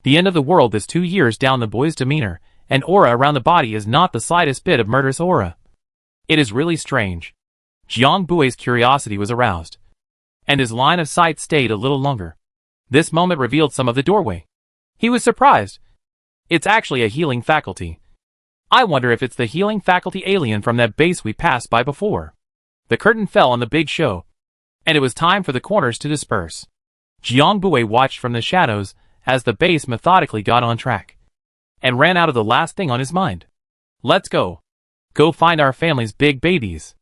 The end of the world is 2 years down. The boy's demeanor and aura around the body is not the slightest bit of murderous aura. It is really strange. Jiang Bui's curiosity was aroused, and his line of sight stayed a little longer. This moment revealed some of the doorway. He was surprised. It's actually a healing faculty. I wonder if it's the healing faculty alien from that base we passed by before. The curtain fell on the big show, and it was time for the corners to disperse. Jiang Bui watched from the shadows as the base methodically got on track, and ran out of the last thing on his mind. Let's go. Go find our family's big babies.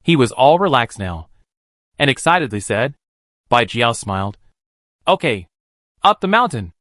He was all relaxed now, and excitedly said. Bai Jiao smiled. Okay. Up the mountain.